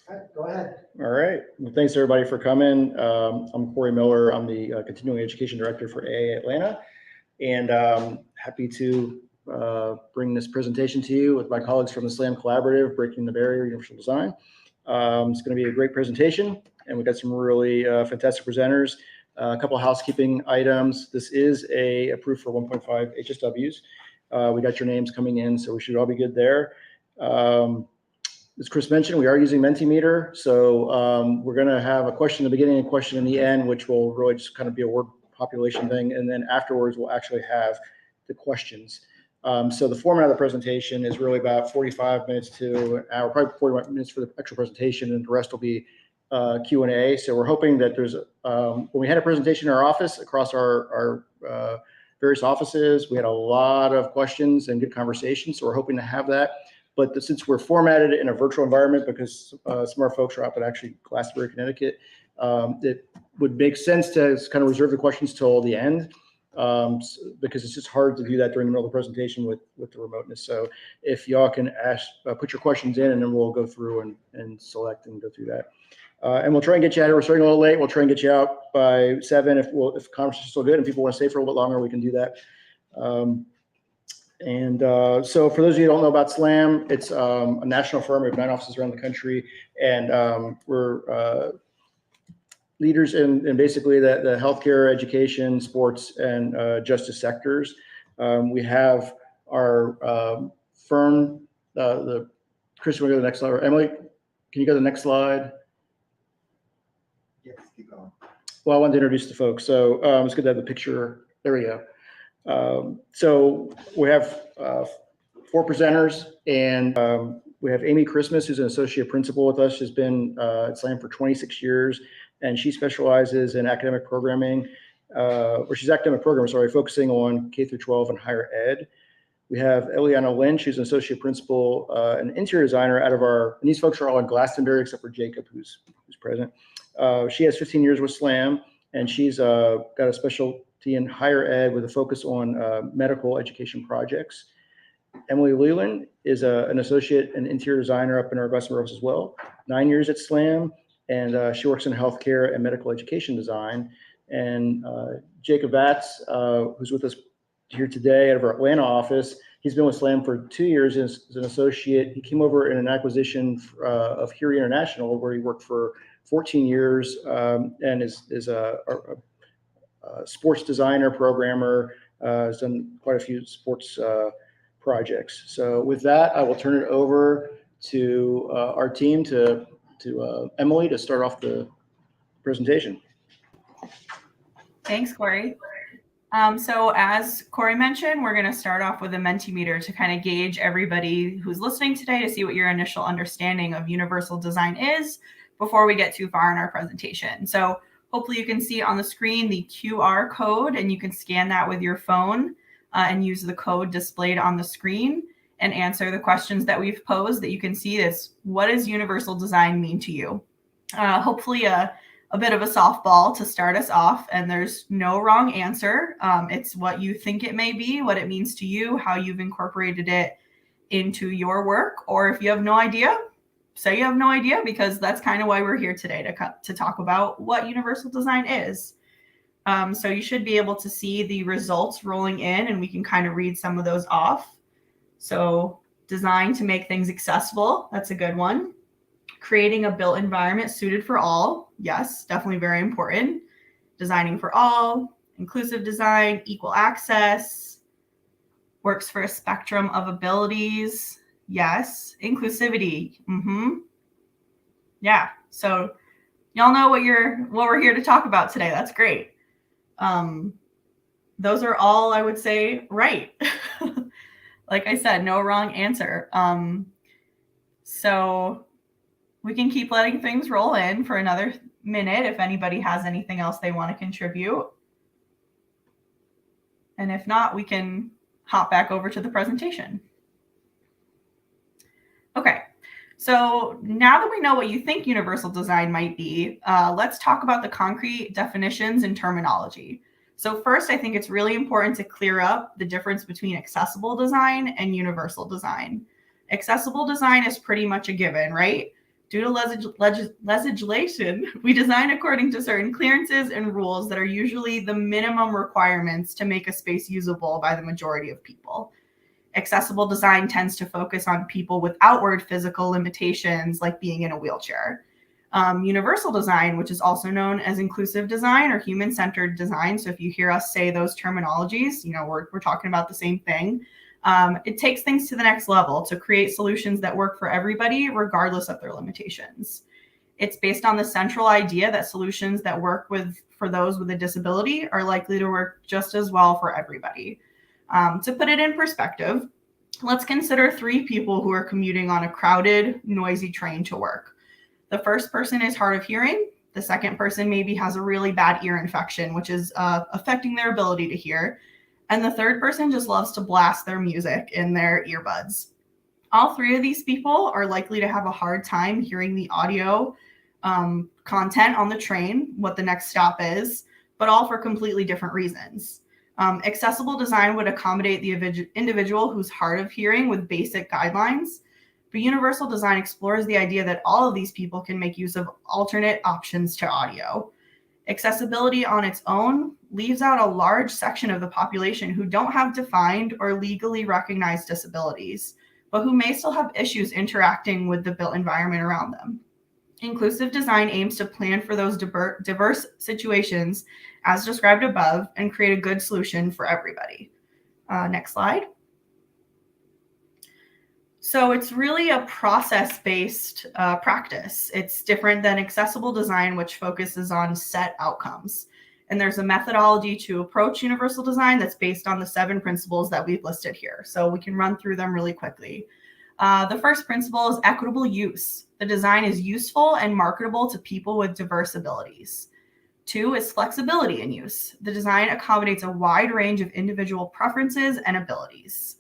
Go ahead. All right. Well, thanks everybody for coming. I'm Corey Miller. I'm the Continuing Education Director for AA Atlanta, and happy to bring this presentation to you with my colleagues from the SLAM Collaborative, Breaking the Barrier, Universal Design. It's going to be a great presentation, and we've got some really fantastic presenters. A couple of housekeeping items. This is approved for 1.5 HSWs. We got your names coming in, so we should all be good there. As Chris mentioned, we are using Mentimeter, so we're going to have a question in the beginning and a question in the end, which will really just kind of be a word population thing, and then afterwards we'll actually have the questions. So the format of the presentation is really about 45 minutes to an hour, probably 40 minutes for the actual presentation, and the rest will be Q&A. So we're hoping that there's, when we had a presentation in our office across our various offices, we had a lot of questions and good conversations, so we're hoping to have that. But since we're formatted in a virtual environment, because some of our folks are up at actually Glastonbury, Connecticut, it would make sense to kind of reserve the questions till the end, because it's just hard to do that during the middle of the presentation with the remoteness. So if y'all can put your questions in, and then we'll go through and select and go through that. And we'll try and get you out here. We're starting a little late. We'll try and get you out by 7. If the conference is still good and people want to stay for a little bit longer, we can do that. So for those of you who don't know about SLAM, it's a national firm. We have 9 offices around the country, and we're leaders in basically the healthcare, education, sports, and justice sectors. We have our firm, Chris, will you go to the next slide? Or Emily, can you go to the next slide? Yes, keep going. Well, I wanted to introduce the folks. So it's good to have the picture. There we go. So we have 4 presenters, and we have Amy Christmas, who's an associate principal with us. She's been at SLAM for 26 years, and she specializes in academic programming, focusing on K through 12 and higher ed. We have Eliana Lynch, who's an associate principal and interior designer and these folks are all in Glastonbury except for Jacob, who's present. She has 15 years with SLAM, and she's got a specialty in higher ed with a focus on medical education projects. Emily Leland is an associate and interior designer up in our Glastonbury office as well. 9 years at SLAM, and she works in healthcare and medical education design. And Jacob Vatz, who's with us here today out of our Atlanta office, he's been with SLAM for 2 years as an associate. He came over in an acquisition of Huey International, where he worked for 14 years and is a sports designer, programmer, has done quite a few sports projects. So with that, I will turn it over to our team, to Emily, to start off the presentation. Thanks, Corey. So as Corey mentioned, we're going to start off with a Mentimeter to kind of gauge everybody who's listening today to see what your initial understanding of universal design is before we get too far in our presentation. So hopefully you can see on the screen the QR code, and you can scan that with your phone and use the code displayed on the screen and answer the questions that we've posed. That you can see is, what does universal design mean to you? Hopefully a bit of a softball to start us off, and there's no wrong answer. It's what you think it may be, what it means to you, how you've incorporated it into your work, or if you have no idea, say you have no idea, because that's kind of why we're here today, to talk about what universal design is. So you should be able to see the results rolling in, and we can kind of read some of those off. So design to make things accessible, that's a good one. Creating a built environment suited for all, yes, definitely very important. Designing for all, inclusive design, equal access, works for a spectrum of abilities, yes. Inclusivity, yeah. So y'all know what we're here to talk about today. That's great. Those are all, I would say, right. Like I said, no wrong answer. So we can keep letting things roll in for another minute if anybody has anything else they want to contribute. And if not, we can hop back over to the presentation. Okay, so now that we know what you think universal design might be, let's talk about the concrete definitions and terminology. So first, I think it's really important to clear up the difference between accessible design and universal design. Accessible design is pretty much a given, right? Due to legislation, we design according to certain clearances and rules that are usually the minimum requirements to make a space usable by the majority of people. Accessible design tends to focus on people with outward physical limitations, like being in a wheelchair. Universal design, which is also known as inclusive design or human-centered design. So if you hear us say those terminologies, we're talking about the same thing. It takes things to the next level to create solutions that work for everybody, regardless of their limitations. It's based on the central idea that solutions that work for those with a disability are likely to work just as well for everybody. To put it in perspective, let's consider 3 people who are commuting on a crowded, noisy train to work. The first person is hard of hearing. The second person maybe has a really bad ear infection, which is affecting their ability to hear. And the third person just loves to blast their music in their earbuds. All 3 of these people are likely to have a hard time hearing the audio content on the train, what the next stop is, but all for completely different reasons. Accessible design would accommodate the individual who's hard of hearing with basic guidelines, but universal design explores the idea that all of these people can make use of alternate options to audio. Accessibility on its own leaves out a large section of the population who don't have defined or legally recognized disabilities, but who may still have issues interacting with the built environment around them. Inclusive design aims to plan for those diverse situations as described above and create a good solution for everybody. Next slide. So it's really a process-based practice. It's different than accessible design, which focuses on set outcomes. And there's a methodology to approach universal design that's based on the 7 principles that we've listed here. So we can run through them really quickly. The first principle is equitable use. The design is useful and marketable to people with diverse abilities. 2 is flexibility in use. The design accommodates a wide range of individual preferences and abilities.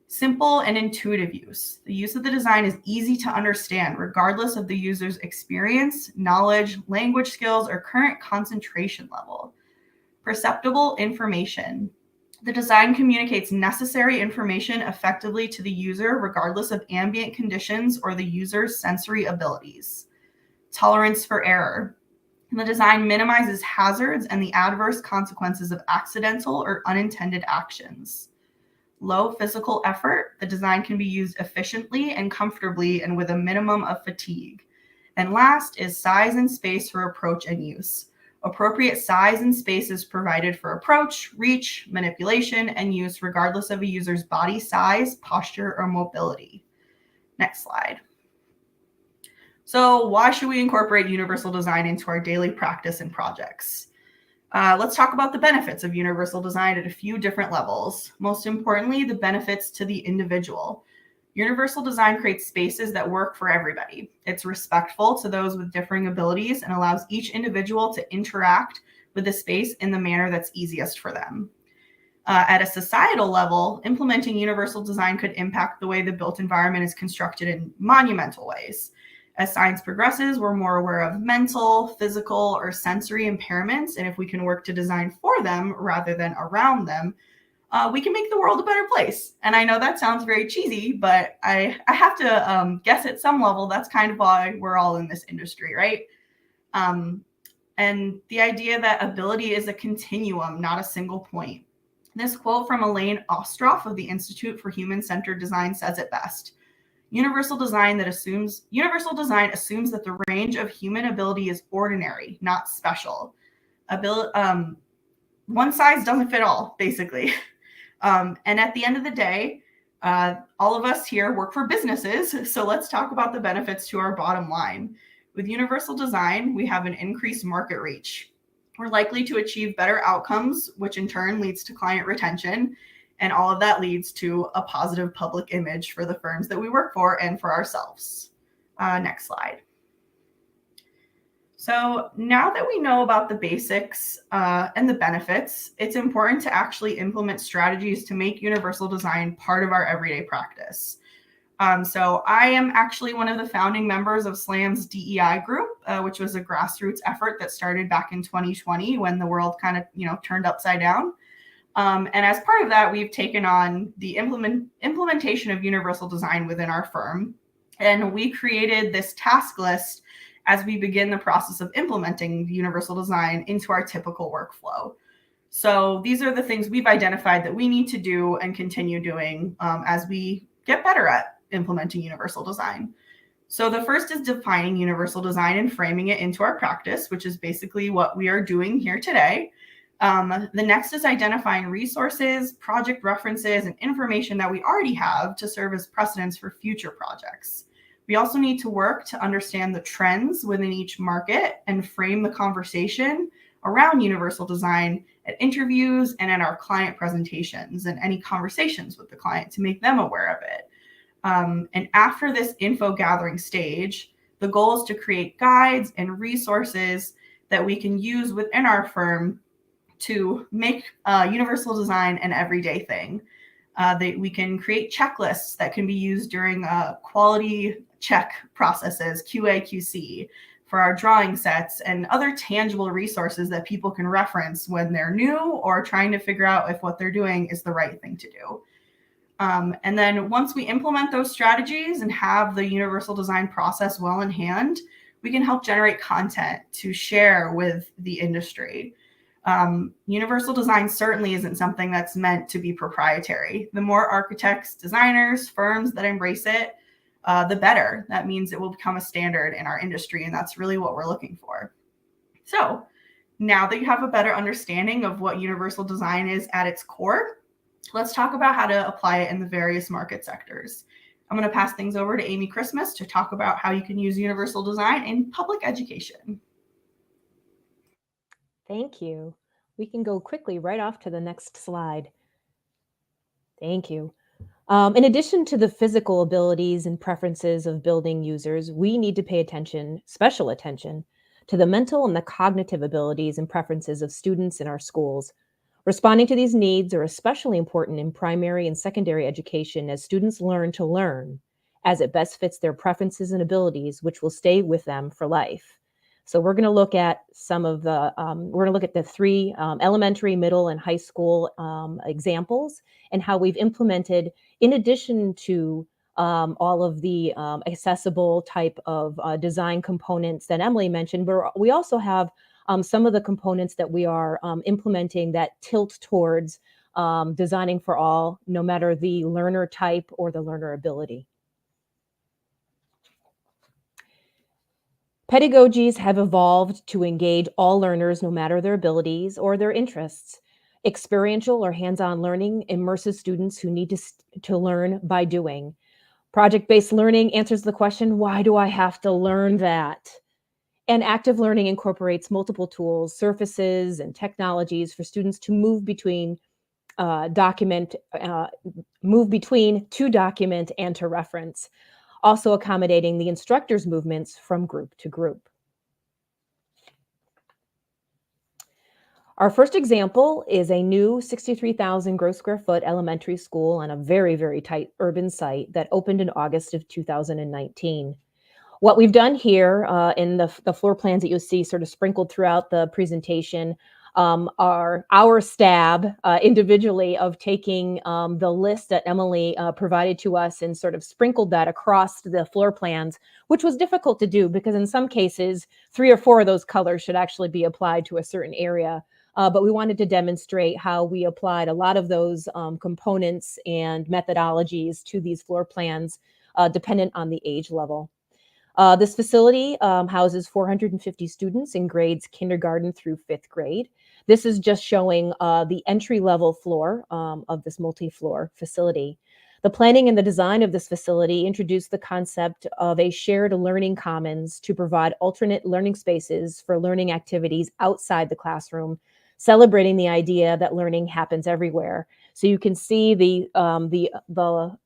Simple and intuitive use. The use of the design is easy to understand regardless of the user's experience, knowledge, language skills, or current concentration level. Perceptible information. The design communicates necessary information effectively to the user regardless of ambient conditions or the user's sensory abilities. Tolerance for error. The design minimizes hazards and the adverse consequences of accidental or unintended actions. Low physical effort. The design can be used efficiently and comfortably and with a minimum of fatigue. And last is size and space for approach and use. Appropriate size and space is provided for approach, reach, manipulation, and use regardless of a user's body size, posture, or mobility. Next slide. So why should we incorporate universal design into our daily practice and projects? Let's talk about the benefits of universal design at a few different levels. Most importantly, the benefits to the individual. Universal design creates spaces that work for everybody. It's respectful to those with differing abilities and allows each individual to interact with the space in the manner that's easiest for them. At a societal level, implementing universal design could impact the way the built environment is constructed in monumental ways. As science progresses, we're more aware of mental, physical, or sensory impairments, and if we can work to design for them rather than around them, we can make the world a better place. And I know that sounds very cheesy, but I have to guess at some level that's kind of why we're all in this industry, right? And the idea that ability is a continuum, not a single point. This quote from Elaine Ostroff of the Institute for Human-Centered Design says it best. Universal design assumes that the range of human ability is ordinary, not special. One size doesn't fit all, basically. And at the end of the day, all of us here work for businesses, so let's talk about the benefits to our bottom line. With universal design, we have an increased market reach. We're likely to achieve better outcomes, which in turn leads to client retention, and all of that leads to a positive public image for the firms that we work for and for ourselves. Next slide. So now that we know about the basics and the benefits, it's important to actually implement strategies to make universal design part of our everyday practice. So I am actually one of the founding members of SLAM's DEI group, which was a grassroots effort that started back in 2020 when the world kind of, turned upside down. And as part of that, we've taken on the implementation of universal design within our firm. And we created this task list as we begin the process of implementing universal design into our typical workflow. So these are the things we've identified that we need to do and continue doing as we get better at implementing universal design. So the first is defining universal design and framing it into our practice, which is basically what we are doing here today. The next is identifying resources, project references, and information that we already have to serve as precedents for future projects. We also need to work to understand the trends within each market and frame the conversation around universal design at interviews and at our client presentations and any conversations with the client to make them aware of it. And after this info gathering stage, the goal is to create guides and resources that we can use within our firm to make universal design an everyday thing. We can create checklists that can be used during quality check processes, QA, QC, for our drawing sets and other tangible resources that people can reference when they're new or trying to figure out if what they're doing is the right thing to do. And then once we implement those strategies and have the universal design process well in hand, we can help generate content to share with the industry. Universal design certainly isn't something that's meant to be proprietary. The more architects, designers, firms that embrace it, the better. That means it will become a standard in our industry, and that's really what we're looking for. So now that you have a better understanding of what universal design is at its core, let's talk about how to apply it in the various market sectors. I'm going to pass things over to Amy Christmas to talk about how you can use universal design in public education. Thank you. We can go quickly right off to the next slide. Thank you. In addition to the physical abilities and preferences of building users, we need to pay attention, special attention, to the mental and the cognitive abilities and preferences of students in our schools. Responding to these needs are especially important in primary and secondary education as students learn to learn as it best fits their preferences and abilities, which will stay with them for life. So we're going to look at the three elementary, middle, and high school examples and how we've implemented, in addition to all of the accessible type of design components that Emily mentioned, but we also have some of the components that we are implementing that tilt towards designing for all, no matter the learner type or the learner ability. Pedagogies have evolved to engage all learners, no matter their abilities or their interests. Experiential or hands-on learning immerses students who need to learn by doing. Project-based learning answers the question, why do I have to learn that? And active learning incorporates multiple tools, surfaces, and technologies for students to move between to document and to reference, also accommodating the instructor's movements from group to group. Our first example is a new 63,000 gross square foot elementary school on a very, very tight urban site that opened in August of 2019. What we've done here in the floor plans that you'll see sort of sprinkled throughout the presentation are our stab individually of taking the list that Emily provided to us and sort of sprinkled that across the floor plans, which was difficult to do because in some cases, 3 or 4 of those colors should actually be applied to a certain area. But we wanted to demonstrate how we applied a lot of those components and methodologies to these floor plans dependent on the age level. This facility houses 450 students in grades kindergarten through 5th grade. This is just showing the entry-level floor of this multi-floor facility. The planning and the design of this facility introduced the concept of a shared learning commons to provide alternate learning spaces for learning activities outside the classroom, celebrating the idea that learning happens everywhere. So you can see the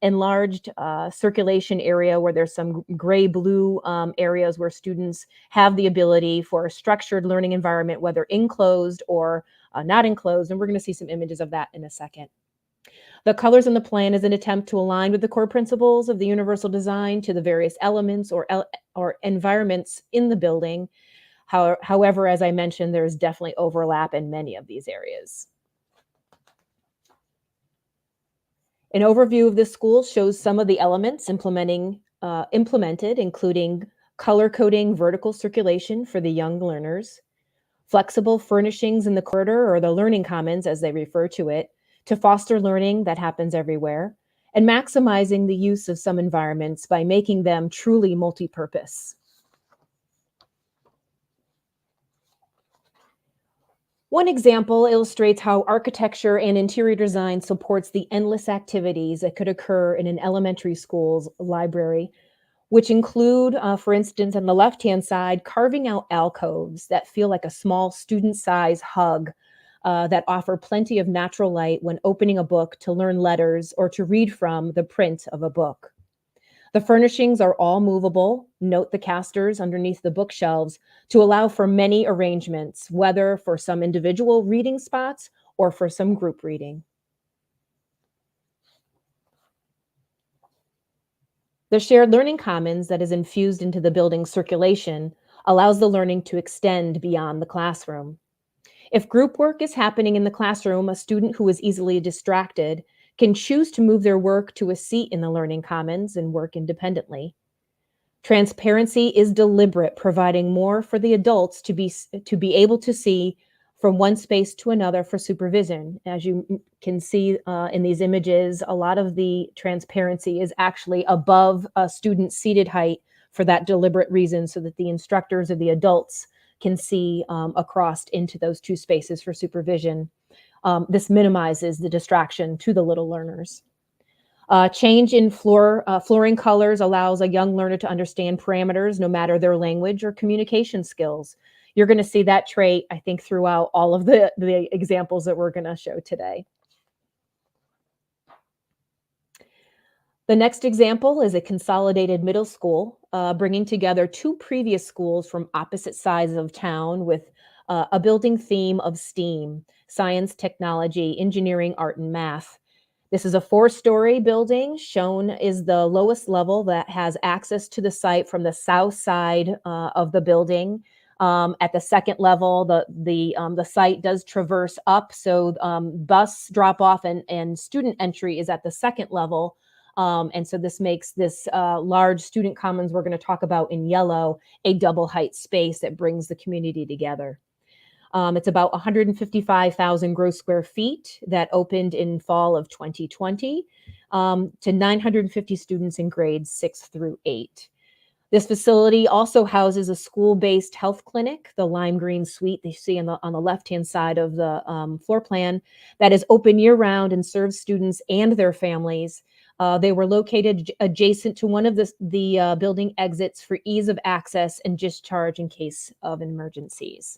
enlarged circulation area where there's some gray-blue areas where students have the ability for a structured learning environment, whether enclosed or not enclosed. And we're going to see some images of that in a second. The colors in the plan is an attempt to align with the core principles of the universal design to the various elements or environments in the building. However, as I mentioned, there's definitely overlap in many of these areas. An overview of this school shows some of the elements implementing implemented, including color coding vertical circulation for the young learners, flexible furnishings in the corridor, or the learning commons as they refer to it, to foster learning that happens everywhere, and maximizing the use of some environments by making them truly multi-purpose. One example illustrates how architecture and interior design supports the endless activities that could occur in an elementary school's library, which include, for instance, on the left-hand side, carving out alcoves that feel like a small student-size hug that offer plenty of natural light when opening a book to learn letters or to read from the print of a book. The furnishings are all movable. Note the casters underneath the bookshelves to allow for many arrangements, whether for some individual reading spots or for some group reading. The shared learning commons that is infused into the building's circulation allows the learning to extend beyond the classroom. If group work is happening in the classroom, a student who is easily distracted can choose to move their work to a seat in the learning commons and work independently. Transparency is deliberate, providing more for the adults to be able to see from one space to another for supervision. As you can see in these images, a lot of the transparency is actually above a student's seated height for that deliberate reason, so that the instructors or the adults can see across into those two spaces for supervision. This minimizes the distraction to the little learners. Change in flooring colors allows a young learner to understand parameters, no matter their language or communication skills. You're going to see that trait, I think, throughout all of the examples that we're going to show today. The next example is a consolidated middle school, bringing together two previous schools from opposite sides of town with a building theme of STEAM: science, technology, engineering, art, and math. This is a 4-story building. Shown is the lowest level that has access to the site from the south side of the building. At the second level, the site does traverse up, so bus drop off and student entry is at the second level. And so this makes this large student commons we're going to talk about in yellow a double height space that brings the community together. It's about 155,000 gross square feet that opened in fall of 2020 to 950 students in grades 6 through 8. This facility also houses a school-based health clinic, the lime green suite that you see on the left-hand side of the floor plan, that is open year-round and serves students and their families. They were located adjacent to one of the building exits for ease of access and discharge in case of emergencies.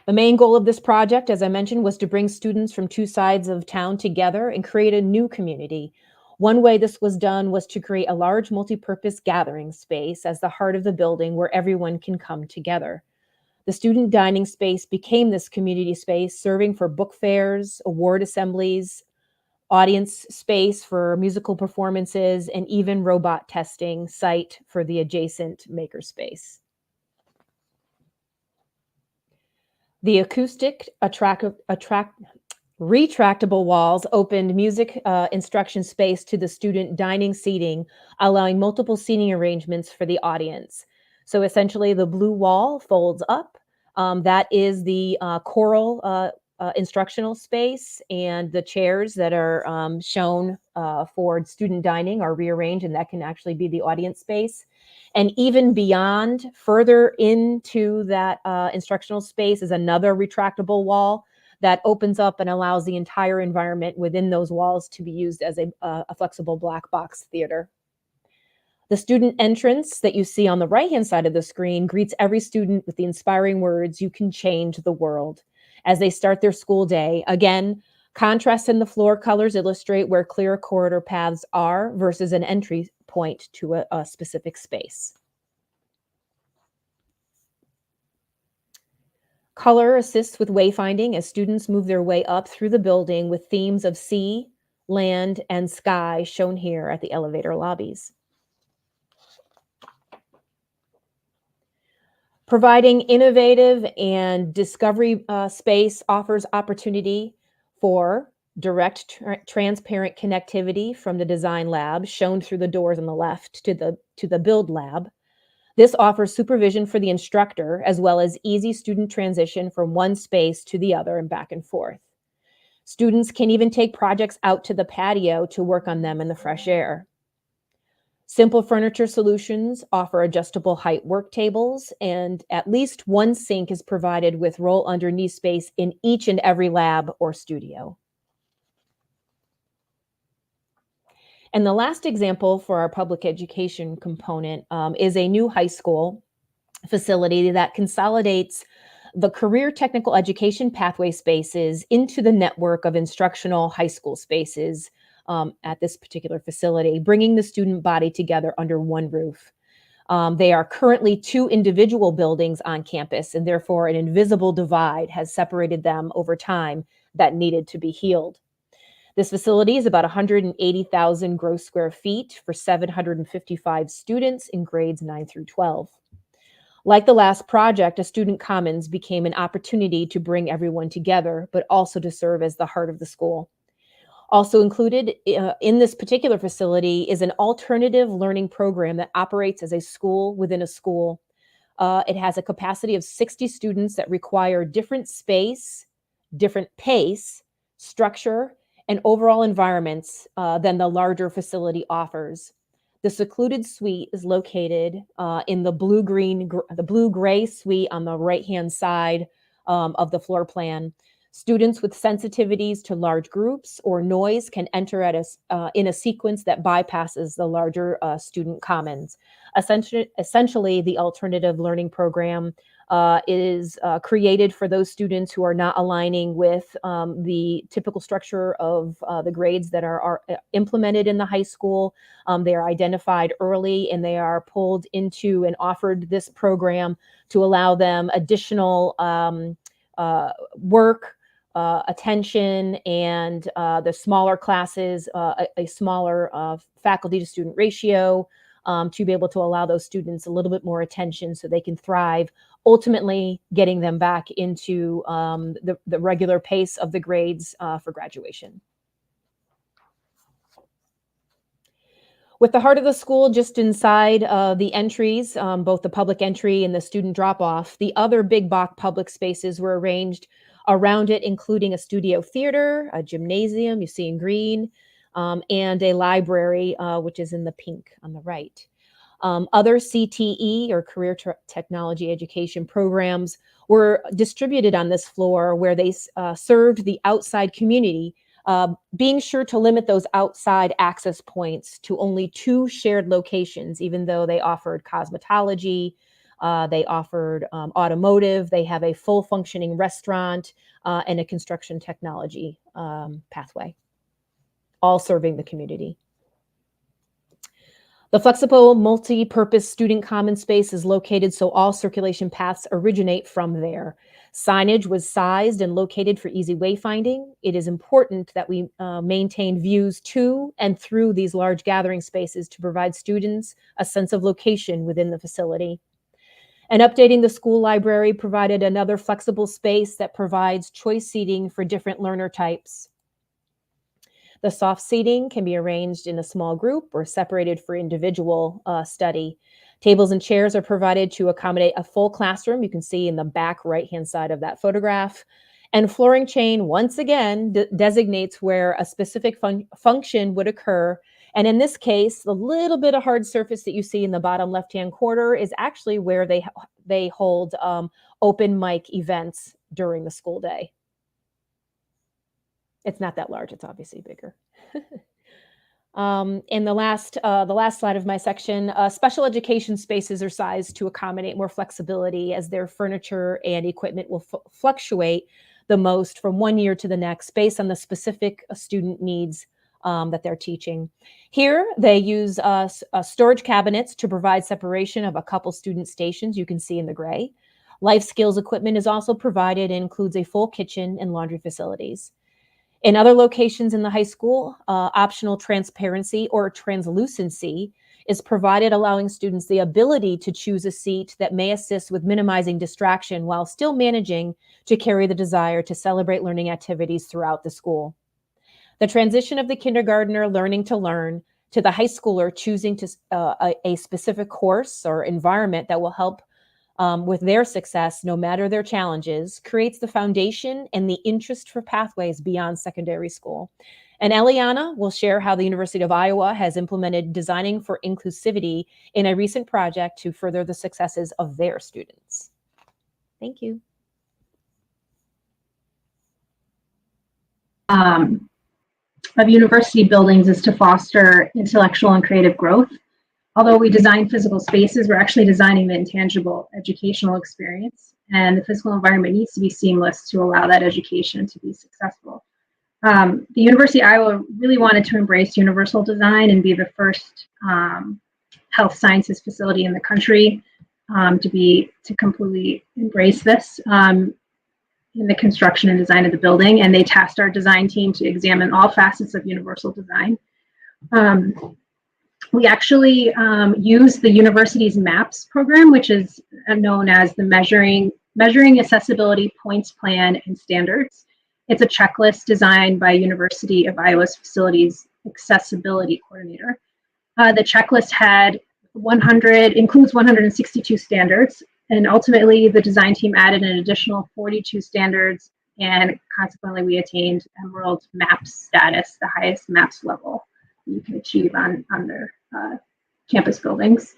The main goal of this project, as I mentioned, was to bring students from two sides of town together and create a new community. One way this was done was to create a large multi-purpose gathering space as the heart of the building where everyone can come together. The student dining space became this community space, serving for book fairs, award assemblies, audience space for musical performances, and even robot testing site for the adjacent makerspace. The acoustic retractable walls opened music instruction space to the student dining seating, allowing multiple seating arrangements for the audience. So essentially the blue wall folds up. That is the choral instructional space, and the chairs that are shown for student dining are rearranged, and that can actually be the audience space. And even beyond, further into that instructional space is another retractable wall that opens up and allows the entire environment within those walls to be used as a flexible black box theater. The student entrance that you see on the right-hand side of the screen greets every student with the inspiring words, "You can change the world," as they start their school day. Again, contrast in the floor colors illustrate where clear corridor paths are versus an entry point to a specific space. Color assists with wayfinding as students move their way up through the building with themes of sea, land, and sky shown here at the elevator lobbies. Providing innovative and discovery space offers opportunity for direct transparent connectivity from the design lab shown through the doors on the left to the build lab. This offers supervision for the instructor as well as easy student transition from one space to the other and back and forth. Students can even take projects out to the patio to work on them in the fresh air. Simple furniture solutions offer adjustable height work tables, and at least one sink is provided with roll underneath space in each and every lab or studio. And the last example for our public education component is a new high school facility that consolidates the career technical education pathway spaces into the network of instructional high school spaces at this particular facility, bringing the student body together under one roof. They are currently 2 individual buildings on campus, and therefore an invisible divide has separated them over time that needed to be healed. This facility is about 180,000 gross square feet for 755 students in grades 9 through 12. Like the last project, a student commons became an opportunity to bring everyone together, but also to serve as the heart of the school. Also included in this particular facility is an alternative learning program that operates as a school within a school. It has a capacity of 60 students that require different space, different pace, structure, and overall environments than the larger facility offers. The secluded suite is located in the blue-gray suite on the right-hand side of the floor plan. Students with sensitivities to large groups or noise can enter in a sequence that bypasses the larger student commons. Essentially, the alternative learning program is created for those students who are not aligning with the typical structure of the grades that are implemented in the high school. They are identified early and they are pulled into and offered this program to allow them additional work, attention, and the smaller classes, a smaller faculty to student ratio, to be able to allow those students a little bit more attention so they can thrive, ultimately getting them back into the regular pace of the grades for graduation. With the heart of the school just inside the entries, both the public entry and the student drop-off, the other big block public spaces were arranged around it, including a studio theater, a gymnasium, you see in green, and a library, which is in the pink on the right. Other CTE or career technology education programs were distributed on this floor where they served the outside community, being sure to limit those outside access points to only 2 shared locations, even though they offered cosmetology, they offered automotive, they have a full functioning restaurant, and a construction technology pathway, all serving the community. The flexible multi-purpose student common space is located so all circulation paths originate from there. Signage was sized and located for easy wayfinding. It is important that we maintain views to and through these large gathering spaces to provide students a sense of location within the facility. And updating the school library provided another flexible space that provides choice seating for different learner types. The soft seating can be arranged in a small group or separated for individual study. Tables and chairs are provided to accommodate a full classroom. You can see in the back right-hand side of that photograph. And flooring chain, once again, designates where a specific function would occur. And in this case, the little bit of hard surface that you see in the bottom left-hand corner is actually where they hold open mic events during the school day. It's not that large, it's obviously bigger. And the last slide of my section, special education spaces are sized to accommodate more flexibility as their furniture and equipment will fluctuate the most from one year to the next based on the specific student needs that they're teaching. Here, they use storage cabinets to provide separation of a couple student stations, you can see in the gray. Life skills equipment is also provided and includes a full kitchen and laundry facilities. In other locations in the high school, optional transparency or translucency is provided, allowing students the ability to choose a seat that may assist with minimizing distraction while still managing to carry the desire to celebrate learning activities throughout the school. The transition of the kindergartner learning to learn to the high schooler choosing to a specific course or environment that will help with their success, no matter their challenges, creates the foundation and the interest for pathways beyond secondary school. And Eliana will share how the University of Iowa has implemented designing for inclusivity in a recent project to further the successes of their students. Thank you. Of university buildings is to foster intellectual and creative growth. Although we design physical spaces, we're actually designing the intangible educational experience, and the physical environment needs to be seamless to allow that education to be successful. The University of Iowa really wanted to embrace universal design and be the first health sciences facility in the country to completely embrace this in the construction and design of the building. And they tasked our design team to examine all facets of universal design. We actually use the university's MAPS program, which is known as the Measuring Accessibility Points Plan and Standards. It's a checklist designed by University of Iowa's Facilities Accessibility Coordinator. The checklist includes 162 standards, and ultimately the design team added an additional 42 standards, and consequently we attained Emerald MAPS status, the highest MAPS level you can achieve on their campus buildings.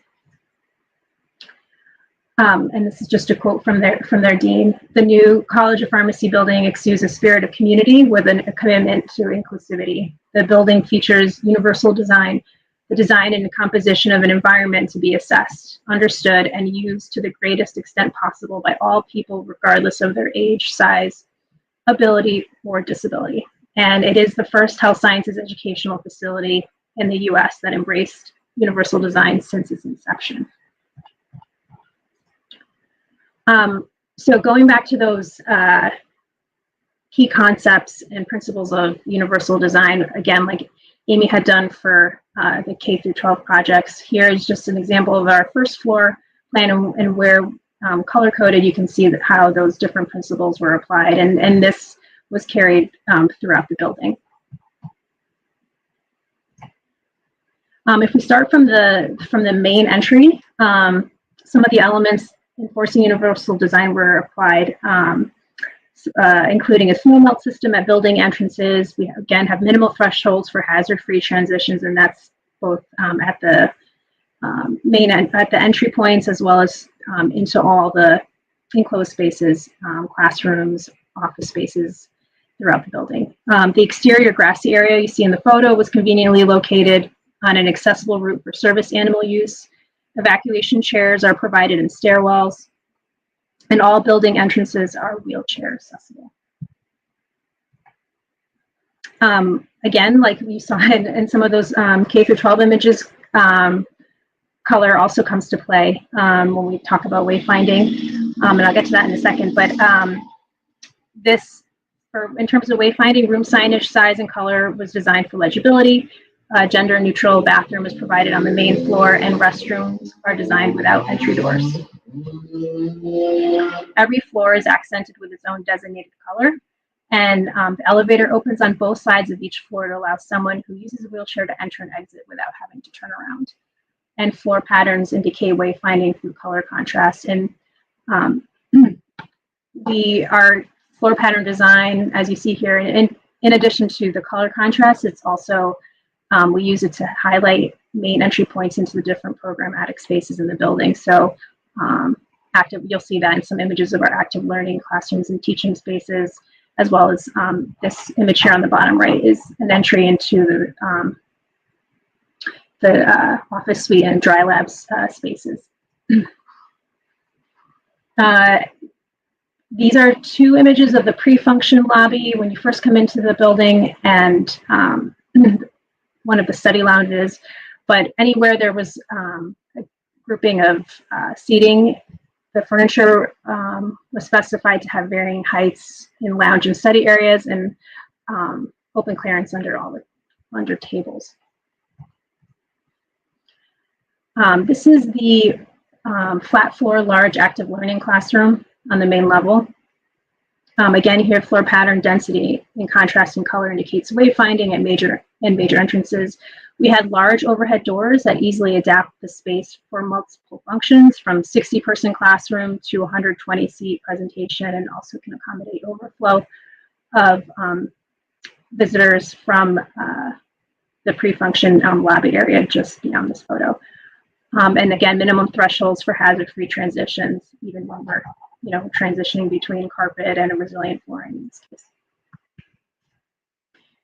And this is just a quote from their dean. The new College of Pharmacy building exudes a spirit of community with a commitment to inclusivity. The building features universal design, the design and composition of an environment to be assessed, understood, and used to the greatest extent possible by all people, regardless of their age, size, ability, or disability. And it is the first health sciences educational facility in the US that embraced universal design since its inception. So going back to those key concepts and principles of universal design, again, like Amy had done for the K through 12 projects, here is just an example of our first floor plan, and where color coded, you can see that how those different principles were applied, and this was carried throughout the building. If we start from the main entry, some of the elements enforcing universal design were applied, including a snow melt system at building entrances. We again have minimal thresholds for hazard-free transitions, and that's both at the entry points as well as into all the enclosed spaces, classrooms, office spaces throughout the building. The exterior grassy area you see in the photo was conveniently located on an accessible route for service animal use. Evacuation chairs are provided in stairwells, and all building entrances are wheelchair accessible. Again, like we saw in some of those K through 12 images, color also comes to play when we talk about wayfinding, and I'll get to that in a second. But in terms of wayfinding, room signage, size, and color was designed for legibility. Gender neutral bathroom is provided on the main floor, and restrooms are designed without entry doors. Every floor is accented with its own designated color, and the elevator opens on both sides of each floor to allow someone who uses a wheelchair to enter and exit without having to turn around. And floor patterns indicate wayfinding through color contrast. And our floor pattern design, as you see here, in addition to the color contrast, it's also we use it to highlight main entry points into the different programmatic spaces in the building. So you'll see that in some images of our active learning classrooms and teaching spaces, as well as this image here on the bottom right is an entry into the office suite and dry labs spaces. These are two images of the pre-function lobby when you first come into the building, and one of the study lounges. But anywhere there was a grouping of seating, the furniture was specified to have varying heights in lounge and study areas, and open clearance under tables. This is the flat floor large active learning classroom on the main level. Again, here floor pattern density in contrasting color indicates wayfinding at major entrances. We had large overhead doors that easily adapt the space for multiple functions, from 60-person classroom to 120-seat presentation, and also can accommodate overflow of visitors from the pre-function lobby area just beyond this photo. And again, minimum thresholds for hazard-free transitions, even when we're transitioning between carpet and a resilient flooring in this case.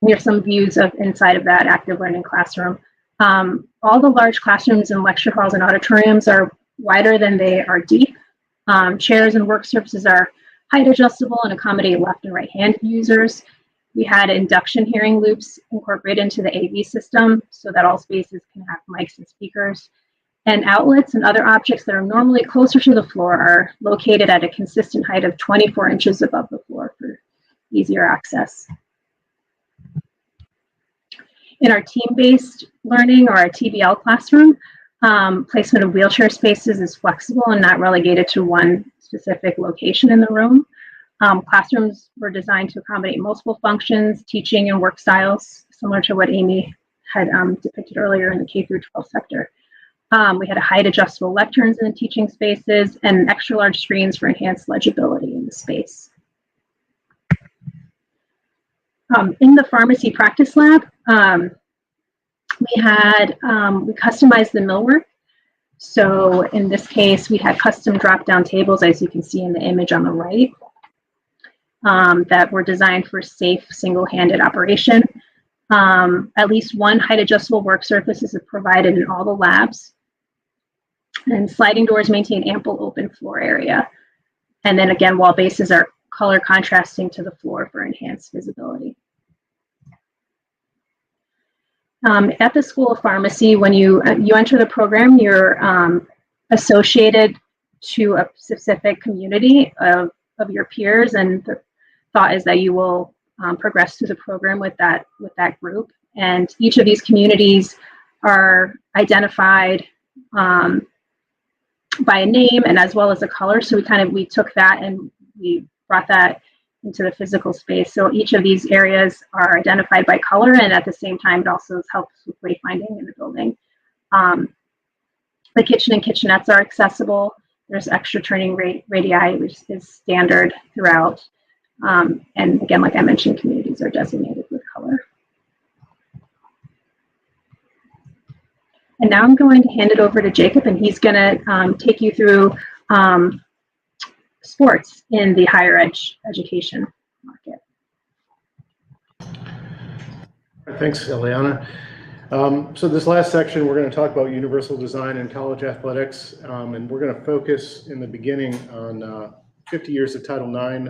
And here's some views of inside of that active learning classroom. All the large classrooms and lecture halls and auditoriums are wider than they are deep. Chairs and work surfaces are height adjustable and accommodate left and right hand users. We had induction hearing loops incorporated into the AV system so that all spaces can have mics and speakers. And outlets and other objects that are normally closer to the floor are located at a consistent height of 24 inches above the floor for easier access. In our team-based learning, or our TBL classroom, placement of wheelchair spaces is flexible and not relegated to one specific location in the room. Classrooms were designed to accommodate multiple functions, teaching, and work styles, similar to what Amy had depicted earlier in the K through 12 sector. We had a height adjustable lecterns in the teaching spaces and extra large screens for enhanced legibility in the space. In the pharmacy practice lab, we customized the millwork. So in this case, we had custom drop-down tables, as you can see in the image on the right, that were designed for safe single-handed operation. At least one height adjustable work surface is provided in all the labs. And sliding doors maintain ample open floor area. And then again, wall bases are color contrasting to the floor for enhanced visibility. At the School of Pharmacy, when you enter the program, you're associated to a specific community of your peers, and the thought is that you will progress through the program with that group. And each of these communities are identified by a name and as well as a color. So we took that and we brought that into the physical space. So each of these areas are identified by color, and at the same time, it also helps with wayfinding in the building. The kitchen and kitchenettes are accessible. There's extra turning radii, which is standard throughout. And again, like I mentioned, communities are designated with color. And now I'm going to hand it over to Jacob, and he's going to take you through sports in the higher education market. Thanks, Eliana. So this last section, we're going to talk about universal design in college athletics, and we're going to focus in the beginning on 50 years of Title IX,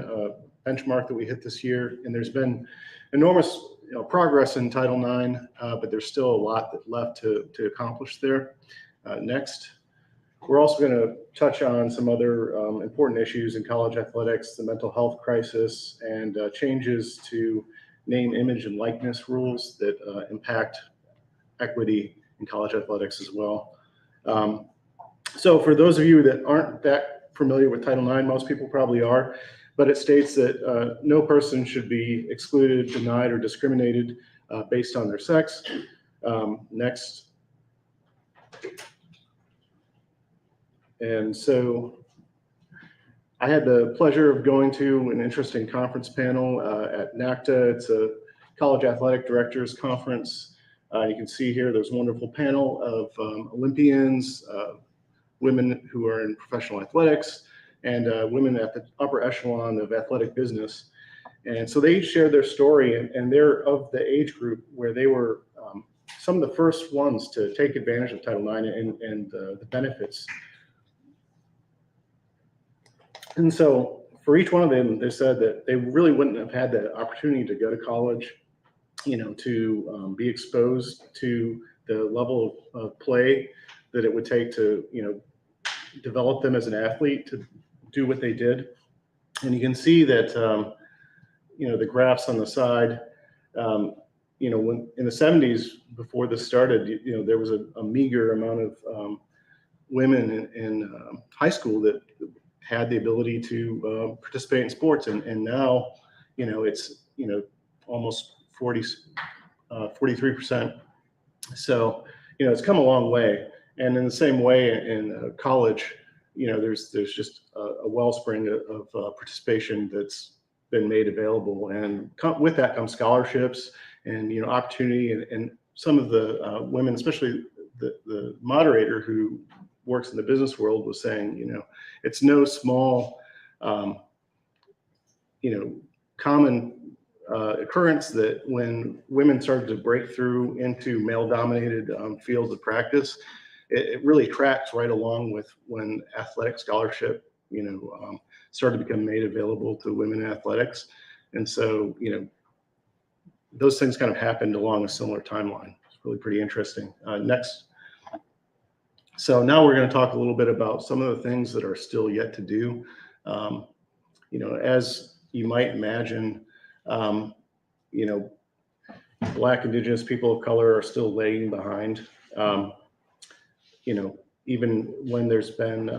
benchmark that we hit this year. And there's been enormous progress in Title IX, but there's still a lot left to accomplish there. Next. We're also going to touch on some other important issues in college athletics, the mental health crisis, and changes to name, image, and likeness rules that impact equity in college athletics as well. So for those of you that aren't that familiar with Title IX, most people probably are, but it states that no person should be excluded, denied, or discriminated based on their sex. Next. And so I had the pleasure of going to an interesting conference panel at NACTA. It's a college athletic directors conference. You can see here there's a wonderful panel of Olympians, women who are in professional athletics, and women at the upper echelon of athletic business. And so they each shared their story, and they're of the age group where they were some of the first ones to take advantage of Title IX and the benefits. And so for each one of them, they said that they really wouldn't have had the opportunity to go to college, to be exposed to the level of play that it would take to, develop them as an athlete to do what they did. And you can see that, the graphs on the side, when in the 70s, before this started, there was a meager amount of women in high school that had the ability to participate in sports, and now, it's, almost 43%. So, it's come a long way. And in the same way in college, there's just a wellspring of participation that's been made available. And with that comes scholarships and, opportunity. And some of the women, especially the moderator who works in the business world, was saying, it's no small, common occurrence that when women started to break through into male-dominated fields of practice, it really tracks right along with when athletic scholarship, started to become made available to women in athletics. And so, those things kind of happened along a similar timeline. It's really pretty interesting. Next. So now we're going to talk a little bit about some of the things that are still yet to do. As you might imagine, Black, Indigenous, people of color are still lagging behind. Even when there's been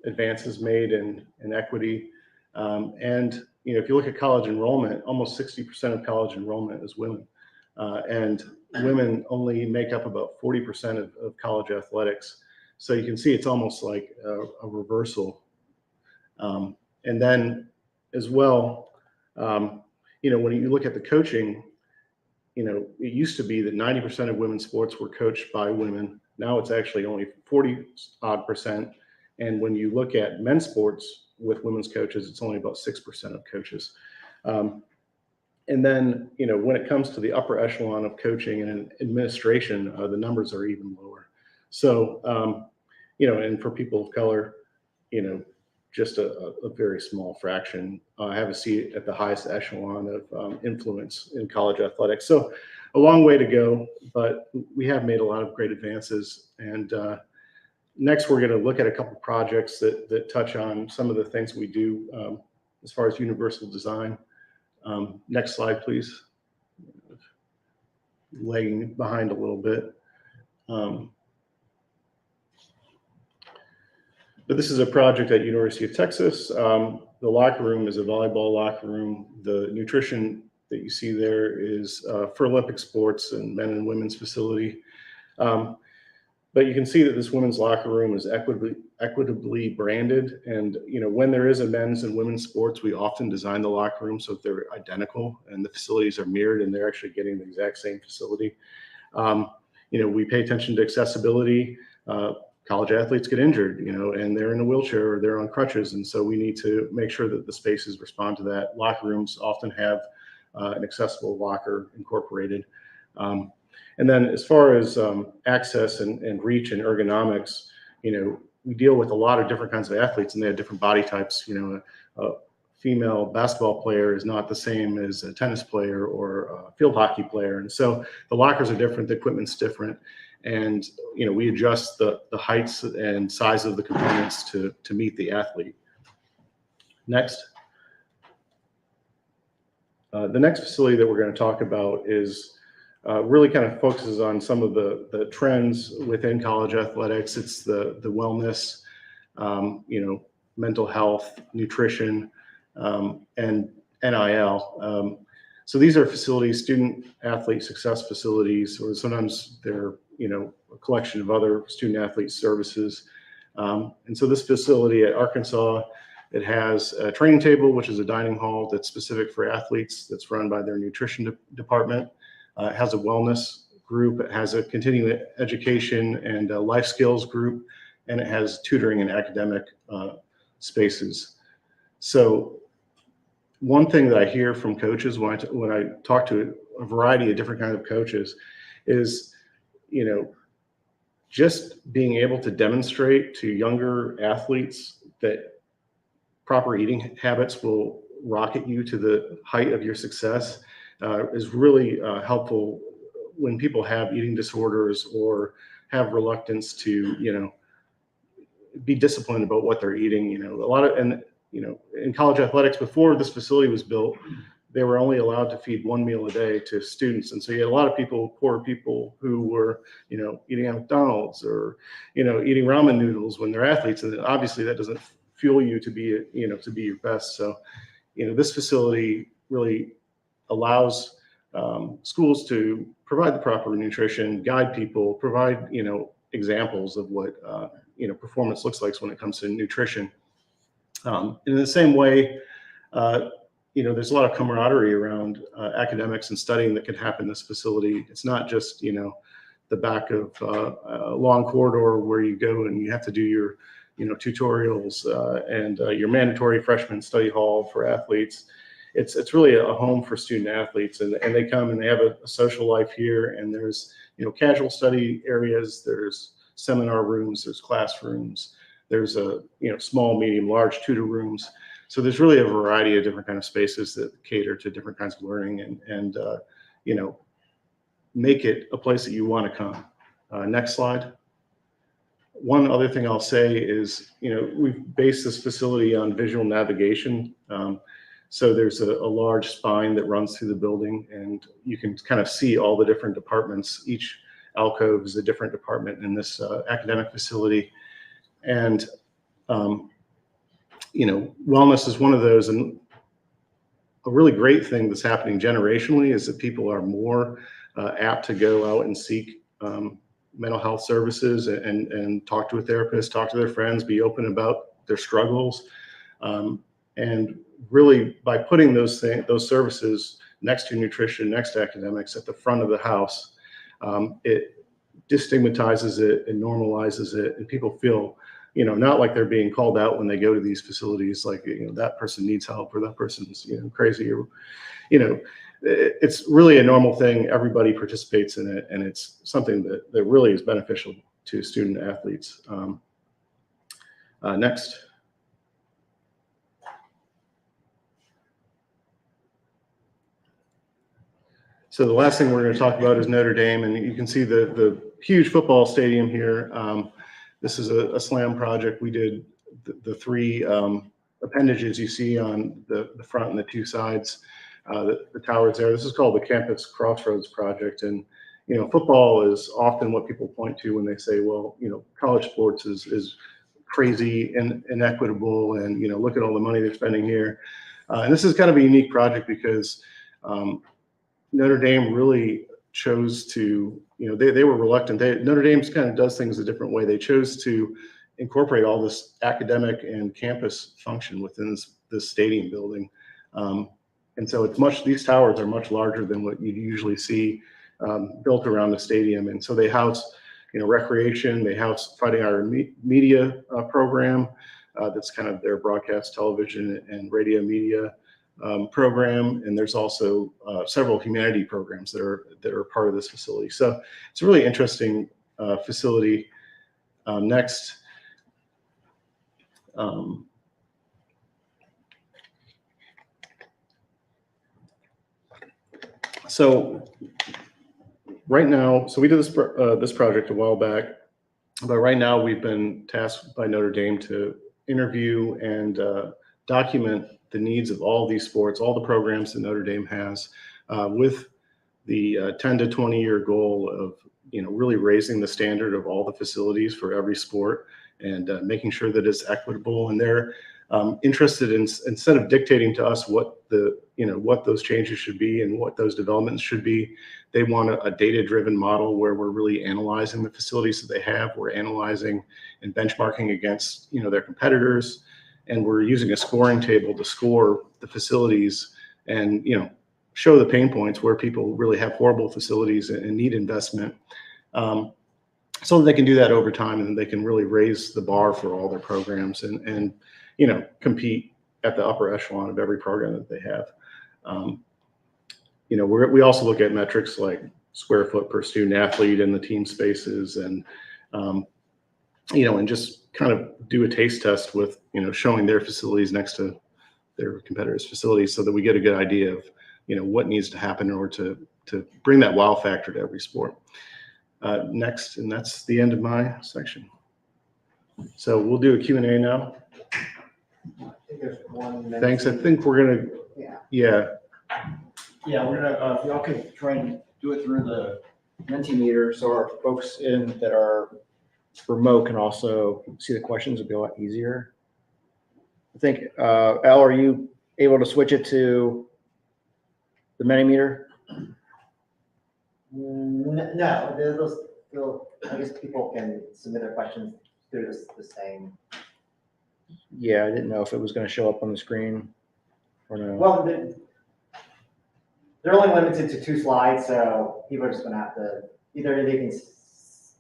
advances made in equity. And, if you look at college enrollment, almost 60% of college enrollment is women. And women only make up about 40% of college athletics. So you can see it's almost like a reversal. And then as well, when you look at the coaching, it used to be that 90% of women's sports were coached by women. Now it's actually only 40-odd%. And when you look at men's sports with women's coaches, it's only about 6% of coaches. And then, when it comes to the upper echelon of coaching and administration, the numbers are even lower. So, and for people of color, just a very small fraction have a seat at the highest echelon of influence in college athletics. So a long way to go, but we have made a lot of great advances. And next, we're going to look at a couple of projects that touch on some of the things we do as far as universal design. Next slide, please. Lagging behind a little bit. But this is a project at University of Texas. The locker room is a volleyball locker room. The nutrition that you see there is for Olympic sports and men and women's facility. But you can see that this women's locker room is equitably branded. And, when there is a men's and women's sports, we often design the locker room so that they're identical and the facilities are mirrored and they're actually getting the exact same facility. We pay attention to accessibility. College athletes get injured, and they're in a wheelchair or they're on crutches. And so we need to make sure that the spaces respond to that. Locker rooms often have an accessible locker incorporated. And then as far as access and reach and ergonomics, we deal with a lot of different kinds of athletes and they have different body types. A female basketball player is not the same as a tennis player or a field hockey player. And so the lockers are different, the equipment's different. And, we adjust the heights and size of the components to meet the athlete. Next. The next facility that we're going to talk about is really kind of focuses on some of the trends within college athletics. It's the wellness, mental health, nutrition, and NIL. So these are facilities, student athlete success facilities, or sometimes they're, a collection of other student athlete services. And so this facility at Arkansas, it has a training table, which is a dining hall that's specific for athletes, that's run by their nutrition department. It has a wellness group, it has a continuing education and a life skills group, and it has tutoring and academic spaces. So one thing that I hear from coaches when I talk to a variety of different kinds of coaches is, just being able to demonstrate to younger athletes that proper eating habits will rocket you to the height of your success is really helpful when people have eating disorders or have reluctance to, be disciplined about what they're eating. In college athletics, before this facility was built, they were only allowed to feed one meal a day to students. And so you had a lot of poor people who were, eating at McDonald's or, eating ramen noodles when they're athletes. And obviously that doesn't fuel you to be, to be your best. So, this facility really allows schools to provide the proper nutrition, guide people, provide, examples of what, performance looks like when it comes to nutrition. In the same way, there's a lot of camaraderie around academics and studying that can happen in this facility. It's not just, the back of a long corridor where you go and you have to do your, tutorials and your mandatory freshman study hall for athletes. It's really a home for student athletes, and they come and they have a social life here. And there's, casual study areas, there's seminar rooms, there's classrooms, there's a, small, medium, large tutor rooms. So there's really a variety of different kind of spaces that cater to different kinds of learning and make it a place that you want to come. Next slide. One other thing I'll say is, we've based this facility on visual navigation. So there's a large spine that runs through the building, and you can kind of see all the different departments. Each alcove is a different department in this academic facility. And, wellness is one of those. And a really great thing that's happening generationally is that people are more apt to go out and seek mental health services and talk to a therapist, talk to their friends, be open about their struggles. And really, by putting those services next to nutrition, next to academics at the front of the house, it destigmatizes it and normalizes it, and people feel, not like they're being called out when they go to these facilities, like, that person needs help or that person's, crazy, or, it's really a normal thing. Everybody participates in it, and it's something that really is beneficial to student athletes. Next. So the last thing we're going to talk about is Notre Dame, and you can see the huge football stadium here. This is a SLAM project. We did the three appendages you see on the front and the two sides, the towers there. This is called the Campus Crossroads Project. And, football is often what people point to when they say, well, college sports is crazy and inequitable, and, look at all the money they're spending here. And this is kind of a unique project because Notre Dame really chose to, they were reluctant. Notre Dame kind of does things a different way. They chose to incorporate all this academic and campus function within this stadium building. And so these towers are much larger than what you usually see built around the stadium. And so they house, recreation, they house Fighting Irish Media program. That's kind of their broadcast television and radio media program, and there's also several humanity programs that are part of this facility. So it's a really interesting facility. Next. So right now, we did this project a while back, but right now we've been tasked by Notre Dame to interview and document the needs of all these sports, all the programs that Notre Dame has, with the 10 to 20 year goal of, really raising the standard of all the facilities for every sport and making sure that it's equitable. And they're interested in, instead of dictating to us what what those changes should be and what those developments should be, they want a data-driven model where we're really analyzing the facilities that they have. We're analyzing and benchmarking against, their competitors. And we're using a scoring table to score the facilities and, show the pain points where people really have horrible facilities and need investment, so that they can do that over time, and they can really raise the bar for all their programs and compete at the upper echelon of every program that they have. We also look at metrics like square foot per student athlete in the team spaces, and and just kind of do a taste test with, showing their facilities next to their competitors' facilities so that we get a good idea of, what needs to happen in order to bring that wow factor to every sport. Next, and that's the end of my section. So we'll do a Q&A now. I think there's one. Thanks. I think we're going to, yeah. Yeah, we're going to, if y'all could try and do it through the Mentimeter so our folks that are remote can also see the questions. It'll be a lot easier. I think, Al, are you able to switch it to the Mentimeter? No, there's those, I guess people can submit their questions through the same. Yeah, I didn't know if it was going to show up on the screen or no. Well, they're only limited to 2 slides, so people are just gonna have to, either they can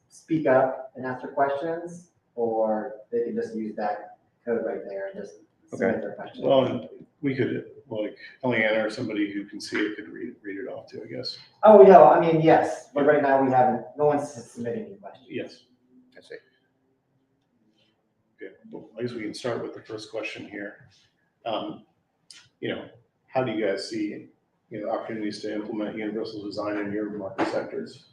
speak up and ask their questions, or they can just use that code right there and just submit their questions. Well, we could, like, Eliana or somebody who can see it could read it off too, I guess. Oh, yeah, I mean, yes, but right now we haven't, no one's submitting any questions. Yes. I see. Okay, well, I guess we can start with the first question here. You know, how do you guys see, you know, opportunities to implement universal design in your market sectors?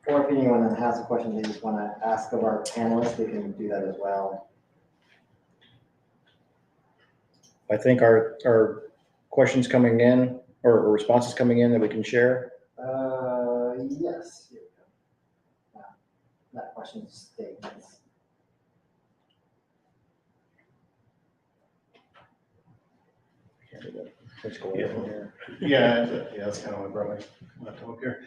Or if anyone has a question they just want to ask of our panelists, they can do that as well. I think our questions coming in or responses coming in that we can share. Yes. Here we go. That question statements. Let's go over here. Yeah, that's kind of what brought my laptop up here.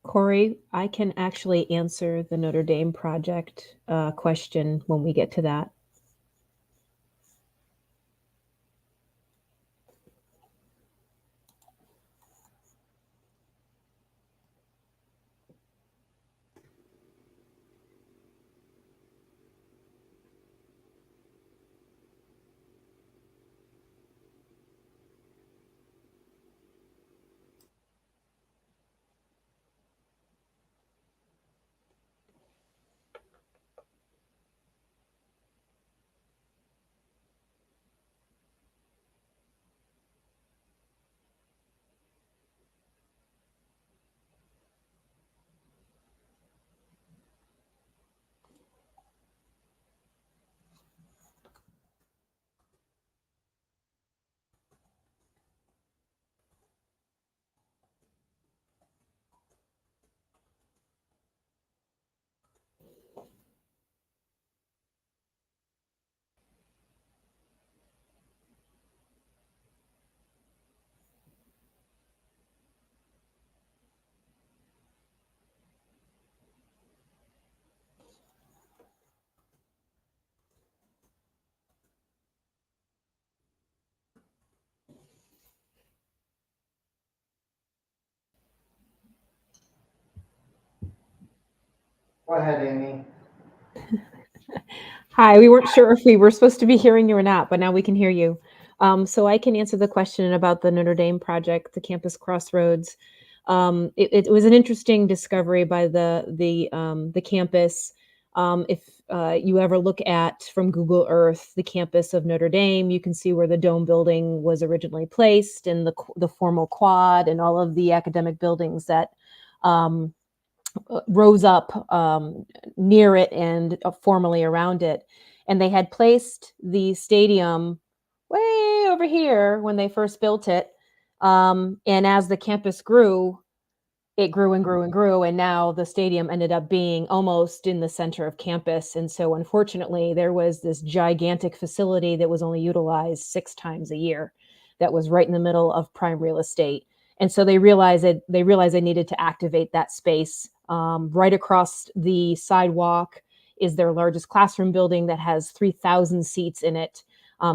Corey, I can actually answer the Notre Dame project question when we get to that. Go ahead, Amy. Hi, we weren't sure if we were supposed to be hearing you or not, but now we can hear you. So I can answer the question about the Notre Dame project, the Campus Crossroads. It was an interesting discovery by the campus. If you ever look at from Google Earth the campus of Notre Dame, you can see where the dome building was originally placed, and the formal quad, and all of the academic buildings that rose up near it and formally around it. And they had placed the stadium way over here when they first built it. And as the campus grew, it grew and grew and grew. And now the stadium ended up being almost in the center of campus. And so unfortunately, there was this gigantic facility that was only utilized 6 times a year that was right in the middle of prime real estate. And so they realized they needed to activate that space right across the sidewalk is their largest classroom building that has 3,000 seats in it.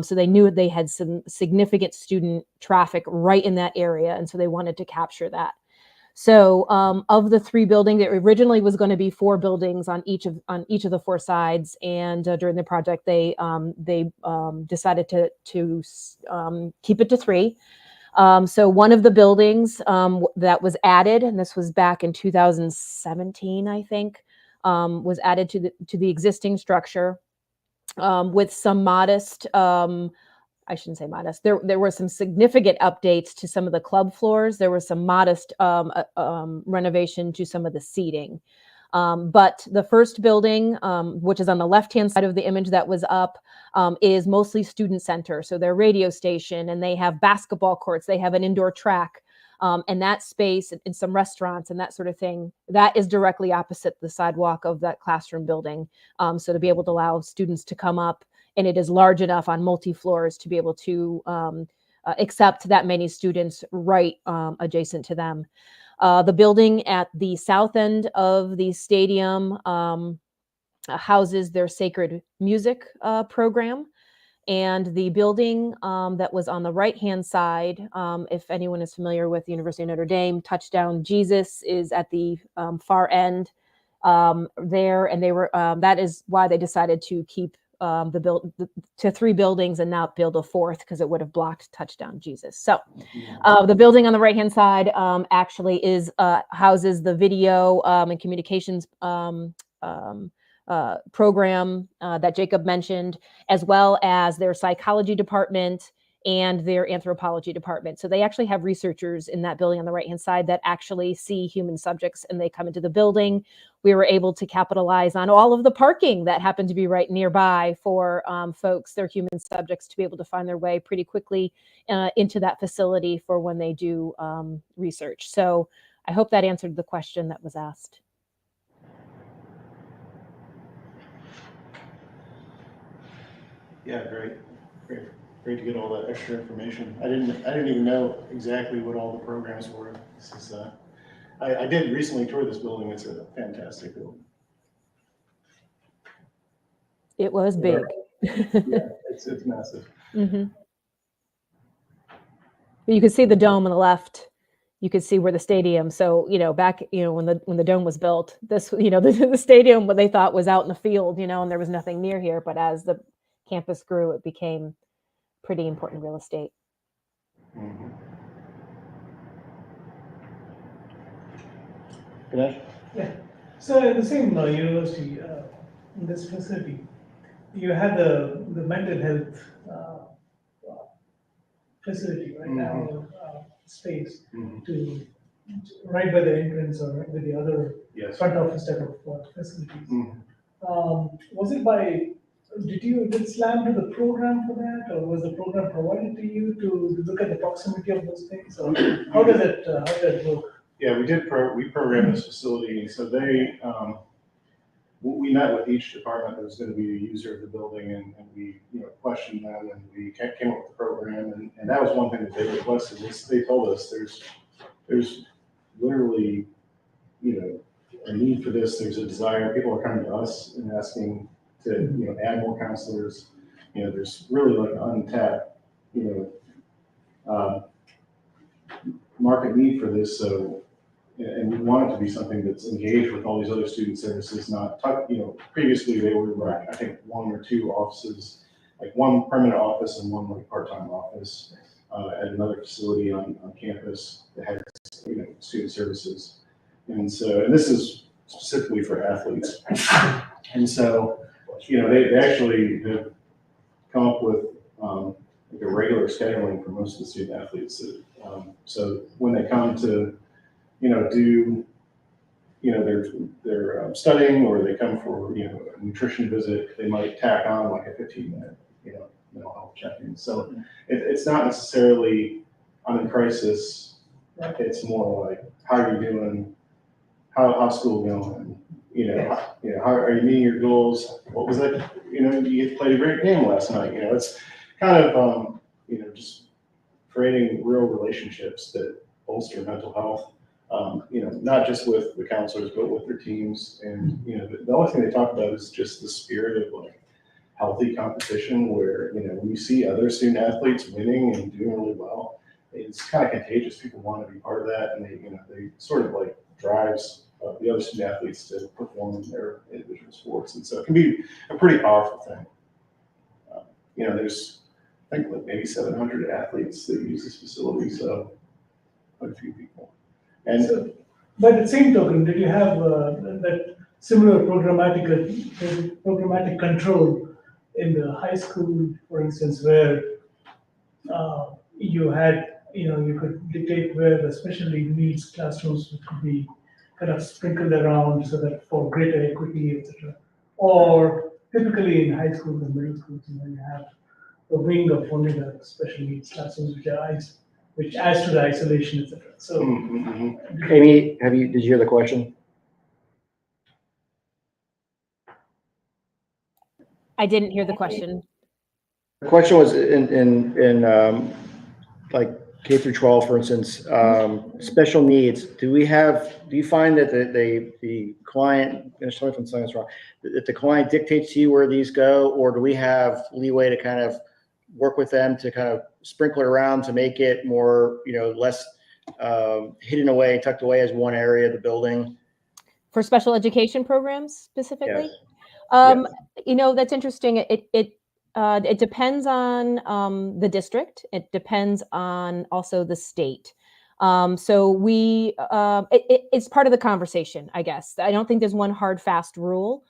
So they knew they had some significant student traffic right in that area, and so they wanted to capture that. So of the 3 buildings, it originally was going to be 4 buildings on each of the 4 sides, and during the project, they decided to keep it to 3. So one of the buildings that was added, and this was back in 2017, I think, was added to the existing structure with some modest. I shouldn't say modest. There were some significant updates to some of the club floors. There was some modest renovation to some of the seating. But the first building, which is on the left-hand side of the image that was up, is mostly student center. So their radio station, and they have basketball courts. They have an indoor track, and that space, and some restaurants and that sort of thing. That is directly opposite the sidewalk of that classroom building. So to be able to allow students to come up, and it is large enough on multi-floors to be able to accept that many students right adjacent to them. The building at the south end of the stadium houses their sacred music program. And the building that was on the right-hand side, if anyone is familiar with the University of Notre Dame, Touchdown Jesus is at the far end there. And they were that is why they decided to keep to 3 buildings and not build a 4th, because it would have blocked Touchdown Jesus. So the building on the right-hand side actually houses the video and communications program that Jacob mentioned, as well as their psychology department and their anthropology department. So they actually have researchers in that building on the right-hand side that actually see human subjects, and they come into the building. We were able to capitalize on all of the parking that happened to be right nearby for folks, their human subjects, to be able to find their way pretty quickly into that facility for when they do research. So I hope that answered the question that was asked. Yeah, great to get all that extra information. I didn't even know exactly what all the programs were. This is I did recently tour this building. It's a fantastic building. It was big. Yeah, it's massive. Mm-hmm. You could see the dome on the left. You could see where the stadium. So back when the dome was built, this the stadium, what they thought was out in the field, and there was nothing near here. But as the campus grew, it became pretty important real estate. Mm-hmm. Ganesh? Yeah. So in the same university, in this facility, you had the mental health facility right now, space to right by the entrance or right by the other front office type of facilities. Was it did SLAM do the program for that, or was the program provided to you to look at the proximity of those things, or how does it work? Yeah, we programmed this facility. So we met with each department that was going to be a user of the building, and we questioned them, and we came up with the program, and that was one thing that they requested. They told us there's literally a need for this. There's a desire. People are coming to us and asking to add more counselors. There's really like an untapped market need for this. So. And we want it to be something that's engaged with all these other student services, not, previously they were, I think, 1 or 2 offices, like 1 permanent office and 1 like part-time office at another facility on campus that had, student services. And this is specifically for athletes. And so, they actually have come up with like a regular scheduling for most of the student athletes. So when they come to do, they're studying, or they come for, a nutrition visit, they might tack on like a 15-minute, mental health check-in. So it's not necessarily I'm in crisis. It's more like, how are you doing? How's school going? How are you meeting your goals? What was that? You played a great game last night. It's kind of, just creating real relationships that bolster mental health. Not just with the counselors, but with their teams. And, the only thing they talk about is just the spirit of like healthy competition where, when you see other student athletes winning and doing really well, it's kind of contagious. People want to be part of that. And they sort of like drives the other student athletes to perform in their individual sports. And so it can be a pretty powerful thing. There's, I think, like maybe 700 athletes that use this facility. So quite a few people. And So, by the same token, did you have that similar programmatic control in the high school, for instance, where you had, you could dictate where the special needs classrooms could be kind of sprinkled around so that for greater equity, etc. Or typically in high schools and middle schools, you have a wing of only the special needs classrooms, which adds to the isolation, etc. So, Amy, did you hear the question? I didn't hear the question. The question was in like K through 12, for instance, special needs. Do you find that the client, and tell me if I'm saying this wrong, that the client dictates to you where these go, or do we have leeway to kind of work with them to kind of sprinkle it around to make it more, less hidden away, tucked away as one area of the building? For special education programs specifically? Yes. That's interesting. It depends on the district. It depends on also the state. So it's part of the conversation, I guess. I don't think there's one hard, fast rule.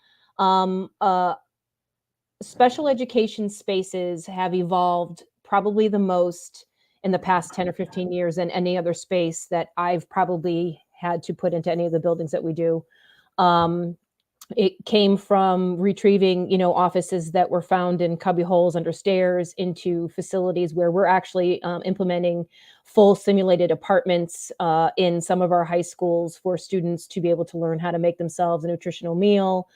Special education spaces have evolved probably the most in the past 10 or 15 years than any other space that I've probably had to put into any of the buildings that we do. It came from retrieving, offices that were found in cubby holes under stairs into facilities where we're actually implementing full simulated apartments in some of our high schools for students to be able to learn how to make themselves a nutritional meal,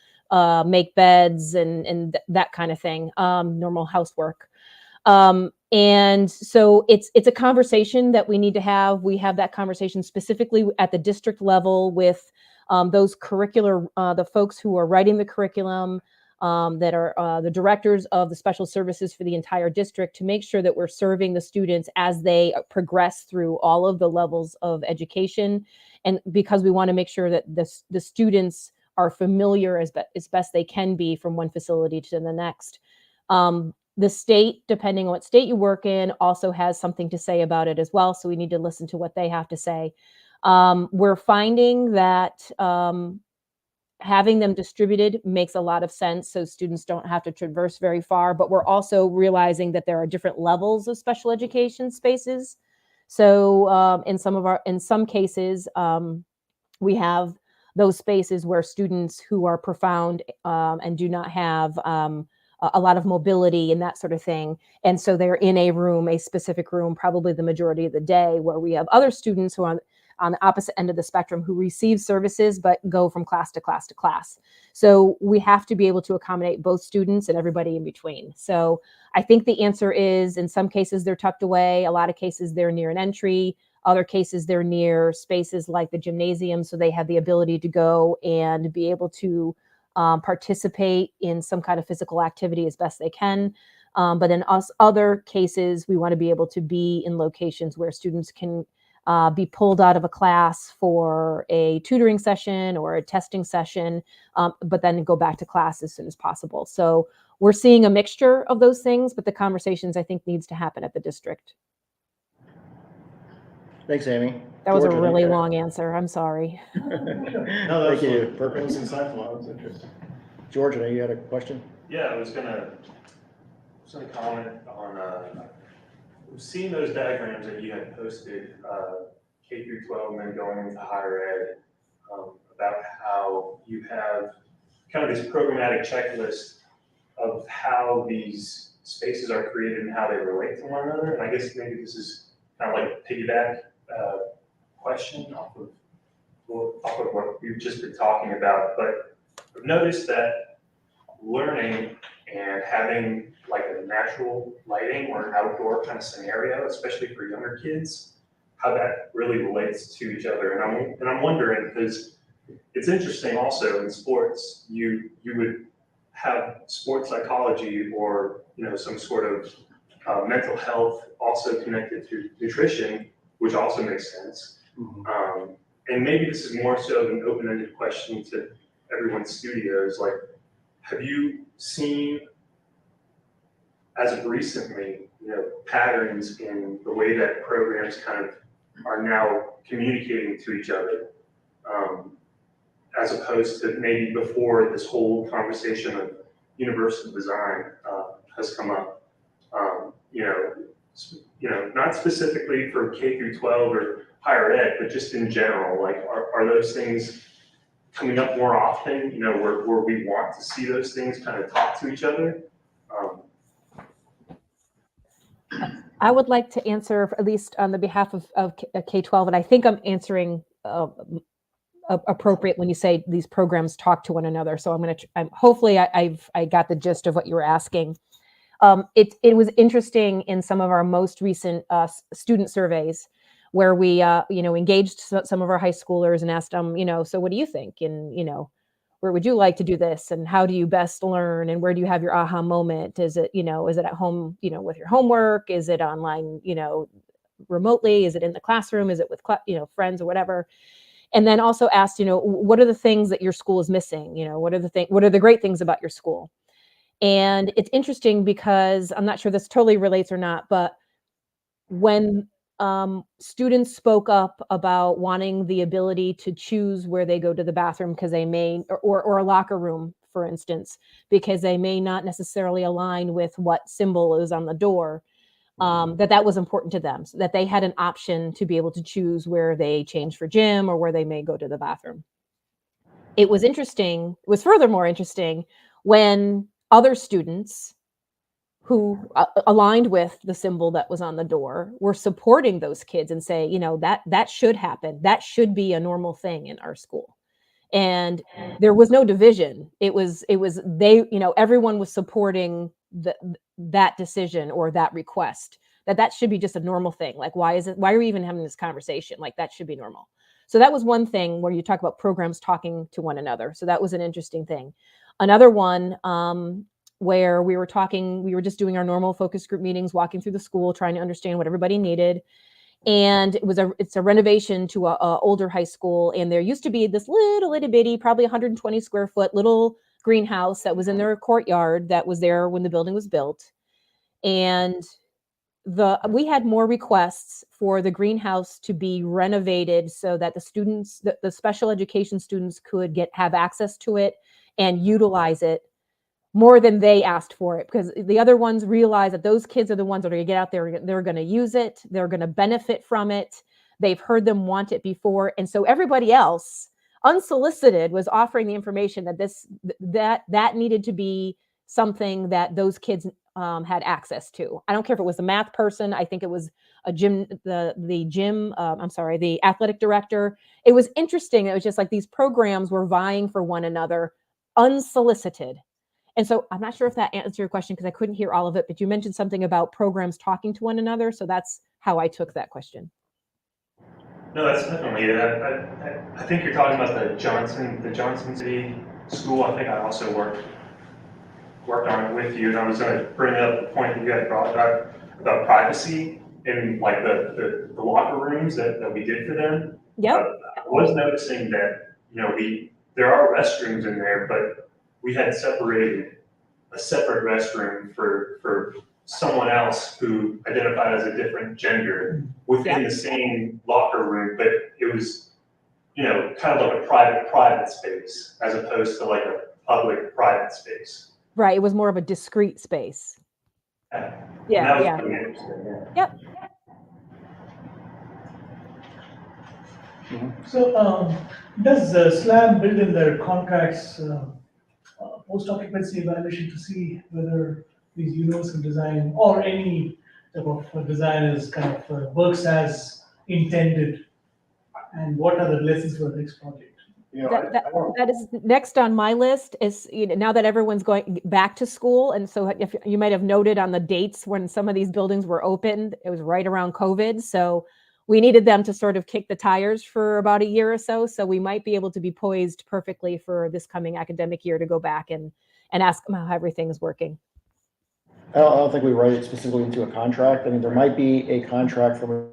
make beds and that kind of thing, normal housework. And so it's a conversation that we need to have. We have that conversation specifically at the district level with those the folks who are writing the curriculum, that are the directors of the special services for the entire district, to make sure that we're serving the students as they progress through all of the levels of education. And because we want to make sure that the students are familiar as best they can be from one facility to the next. The state, depending on what state you work in, also has something to say about it as well. So we need to listen to what they have to say. We're finding that having them distributed makes a lot of sense, so students don't have to traverse very far, but we're also realizing that there are different levels of special education spaces. So in some cases, we have those spaces where students who are profound and do not have a lot of mobility and that sort of thing. And so they're in a specific room, probably the majority of the day, where we have other students who are on the opposite end of the spectrum who receive services but go from class to class to class. So we have to be able to accommodate both students and everybody in between. So I think the answer is, in some cases they're tucked away, a lot of cases they're near an entry, other cases they're near spaces like the gymnasium, so they have the ability to go and be able to participate in some kind of physical activity as best they can. But in other cases, we want to be able to be in locations where students can be pulled out of a class for a tutoring session or a testing session, but then go back to class as soon as possible. So we're seeing a mixture of those things, but the conversations, I think, needs to happen at the district. Thanks, Amy. That was George, a really long answer. I'm sorry. No, Thank you. that Perfect. was insightful. That was interesting. George, I know you had a question. Yeah, I was gonna comment on seeing those diagrams that you had posted, K through 12 and then going into higher ed, about how you have kind of this programmatic checklist of how these spaces are created and how they relate to one another. And I guess maybe this is kind of like a piggyback question off of what we've just been talking about. But I've noticed that learning and having like a natural lighting or an outdoor kind of scenario, especially for younger kids, how that really relates to each other. And I'm wondering, because it's interesting also in sports, you would have sports psychology or some sort of mental health also connected to nutrition, which also makes sense. And maybe this is more so an open-ended question to everyone's studios. Like, have you seen, as of recently, patterns in the way that programs kind of are now communicating to each other, as opposed to maybe before this whole conversation of universal design has come up? Not specifically for K through 12 or higher ed, but just in general. Like, are those things coming up more often? Where we want to see those things kind of talk to each other. I would like to answer, at least on the behalf of K-12, and I think I'm answering appropriate when you say these programs talk to one another. So hopefully I got the gist of what you were asking. It was interesting in some of our most recent student surveys where we engaged some of our high schoolers and asked them, so what do you think? And where would you like to do this? And how do you best learn? And where do you have your aha moment? Is it at home, with your homework? Is it online, remotely? Is it in the classroom? Is it with, friends or whatever? And then also asked, what are the things that your school is missing? What are the great things about your school? And it's interesting because I'm not sure this totally relates or not, but when students spoke up about wanting the ability to choose where they go to the bathroom because they may, or a locker room, for instance, because they may not necessarily align with what symbol is on the door, that was important to them, so that they had an option to be able to choose where they change for gym or where they may go to the bathroom. It was interesting. It was furthermore interesting when other students who aligned with the symbol that was on the door were supporting those kids and say, that should happen. That should be a normal thing in our school. And there was no division. It was they, everyone was supporting that decision or that request, that should be just a normal thing. Like, why are we even having this conversation? Like, that should be normal. So that was one thing where you talk about programs talking to one another. So that was an interesting thing. Another one, where we were just doing our normal focus group meetings, walking through the school, trying to understand what everybody needed. And it's a renovation to a older high school. And there used to be this little itty bitty, probably 120 square foot little greenhouse that was in their courtyard that was there when the building was built. And we had more requests for the greenhouse to be renovated so that the students, the special education students could have access to it and utilize it more than they asked for it, because the other ones realize that those kids are the ones that are going to get out there, they're going to use it, they're going to benefit from it, they've heard them want it before. And so everybody else, unsolicited, was offering the information that needed to be something that those kids had access to. I don't care if it was a math person, I think it was the athletic director. It was interesting. It was just like these programs were vying for one another, unsolicited. And so I'm not sure if that answered your question because I couldn't hear all of it, but you mentioned something about programs talking to one another. So that's how I took that question. No, that's definitely it. I think you're talking about the Johnson City School. I think I also worked on it with you, and I was going to bring up the point that you had brought up about privacy in like the locker rooms that we did for them. Yep. I was noticing that there are restrooms in there, but we had separated a separate restroom for someone else who identified as a different gender within the same locker room, but it was, kind of like a private space as opposed to like a public private space. Right. It was more of a discrete space. Yeah. Pretty interesting. Yep. So does SLAB build in their contracts post-occupancy evaluation to see whether these universal design or any type of design is kind of works as intended, and what are the lessons for the next project? That is next on my list. Is now that everyone's going back to school, and so if you might have noted on the dates when some of these buildings were opened, it was right around COVID. So we needed them to sort of kick the tires for about a year or so. So we might be able to be poised perfectly for this coming academic year to go back and ask them how everything's working. I don't think we write it specifically into a contract. I mean, there might be a contract from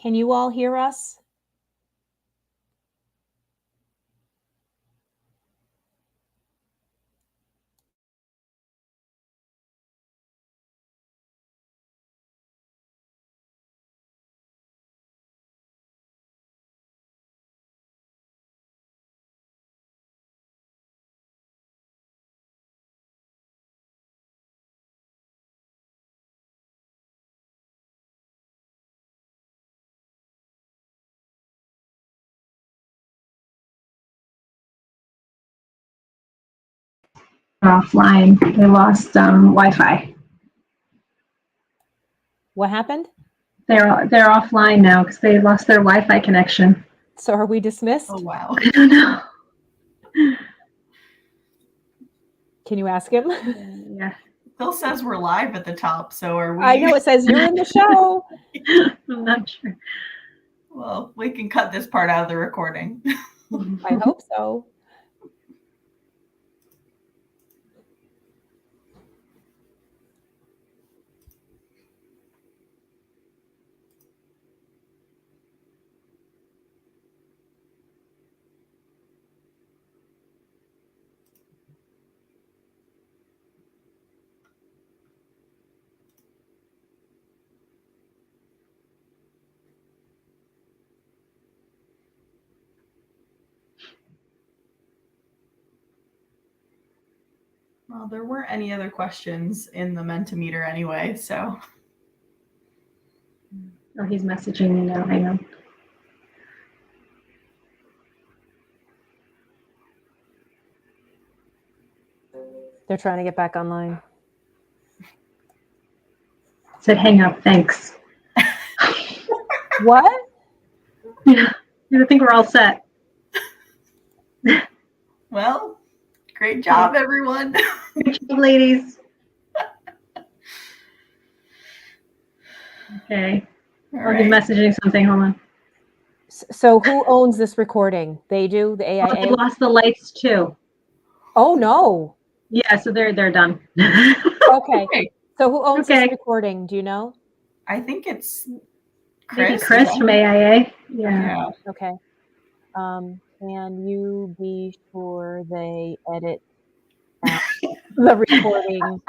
Can you all hear us? Offline. They lost Wi-Fi. What happened? They're offline now because they lost their Wi-Fi connection. So are we dismissed? Oh, wow. I don't know. Can you ask him? Yeah, Still says we're live at the top, so are we? I know it says you're in the show. I'm not sure. Well, we can cut this part out of the recording. I hope so. Well, there weren't any other questions in the Mentimeter anyway, so. Oh, he's messaging me now. Hang on. They're trying to get back online. Said hang up. Thanks. What? Yeah, I think we're all set. Well, great job, everyone. Good job, ladies. Okay. All I'll be right. messaging something. Hold on. So who owns this recording? They do, the Oh, they AIA? lost the lights too. Oh, no. Yeah, so they're done. Okay. Okay. So who owns Okay. this recording? Do you know? I think it's Maybe Chris. Chris from AIA. Yeah. Yeah. Okay. Can you be sure they edit out the recording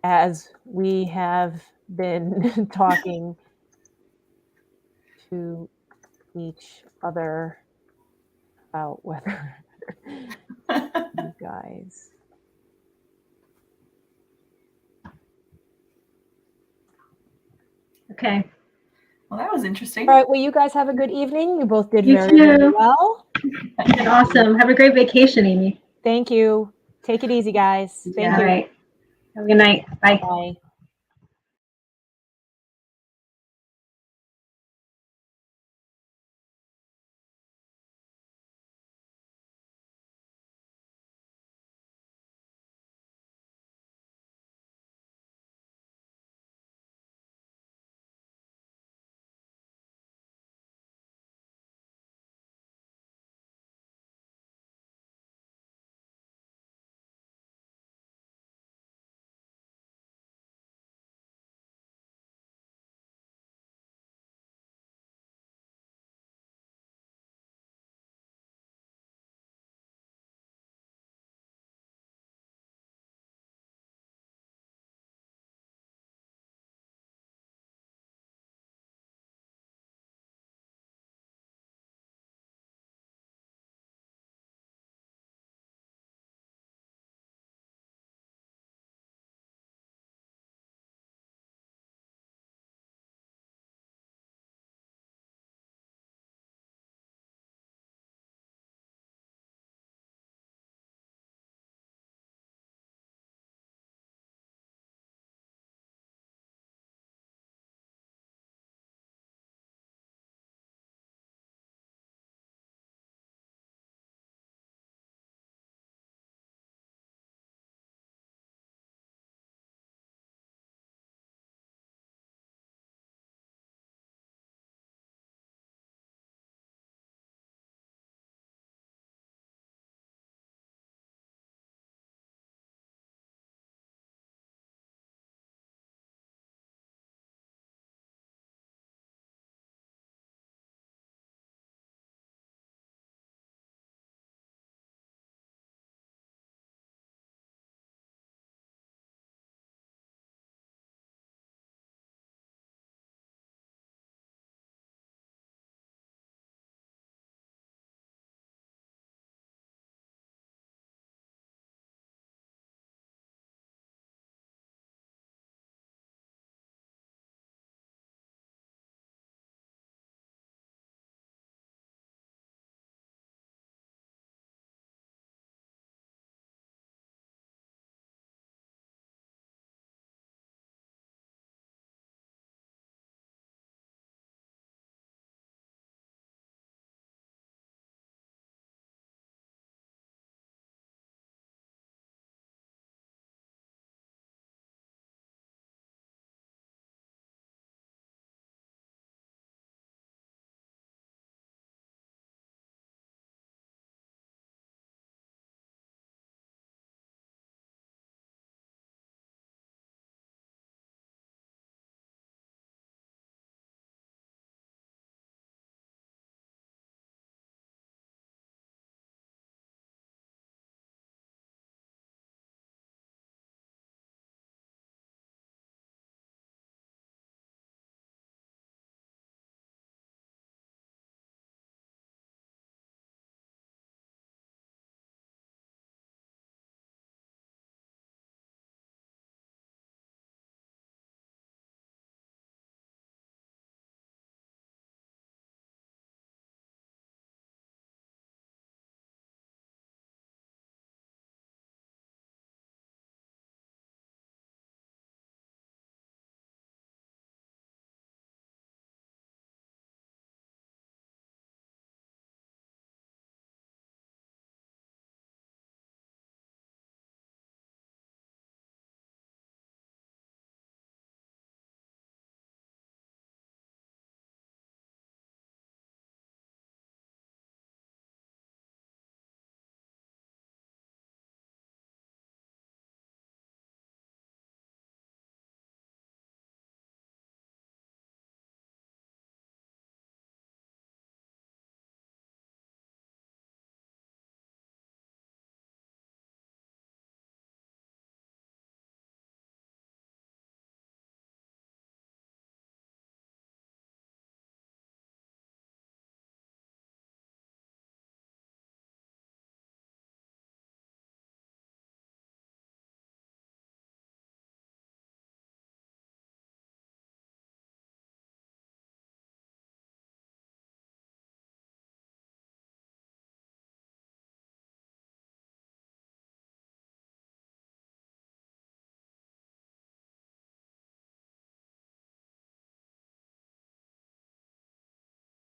as we have been talking to each other about whether you guys. Okay. Well, that was interesting. All right. Well, you guys have a good evening. You both did You very, very too. well. Awesome. Have a great vacation, Amy. Thank you. Take it easy, guys. Thank All you. right. Have a good night. Bye. Bye.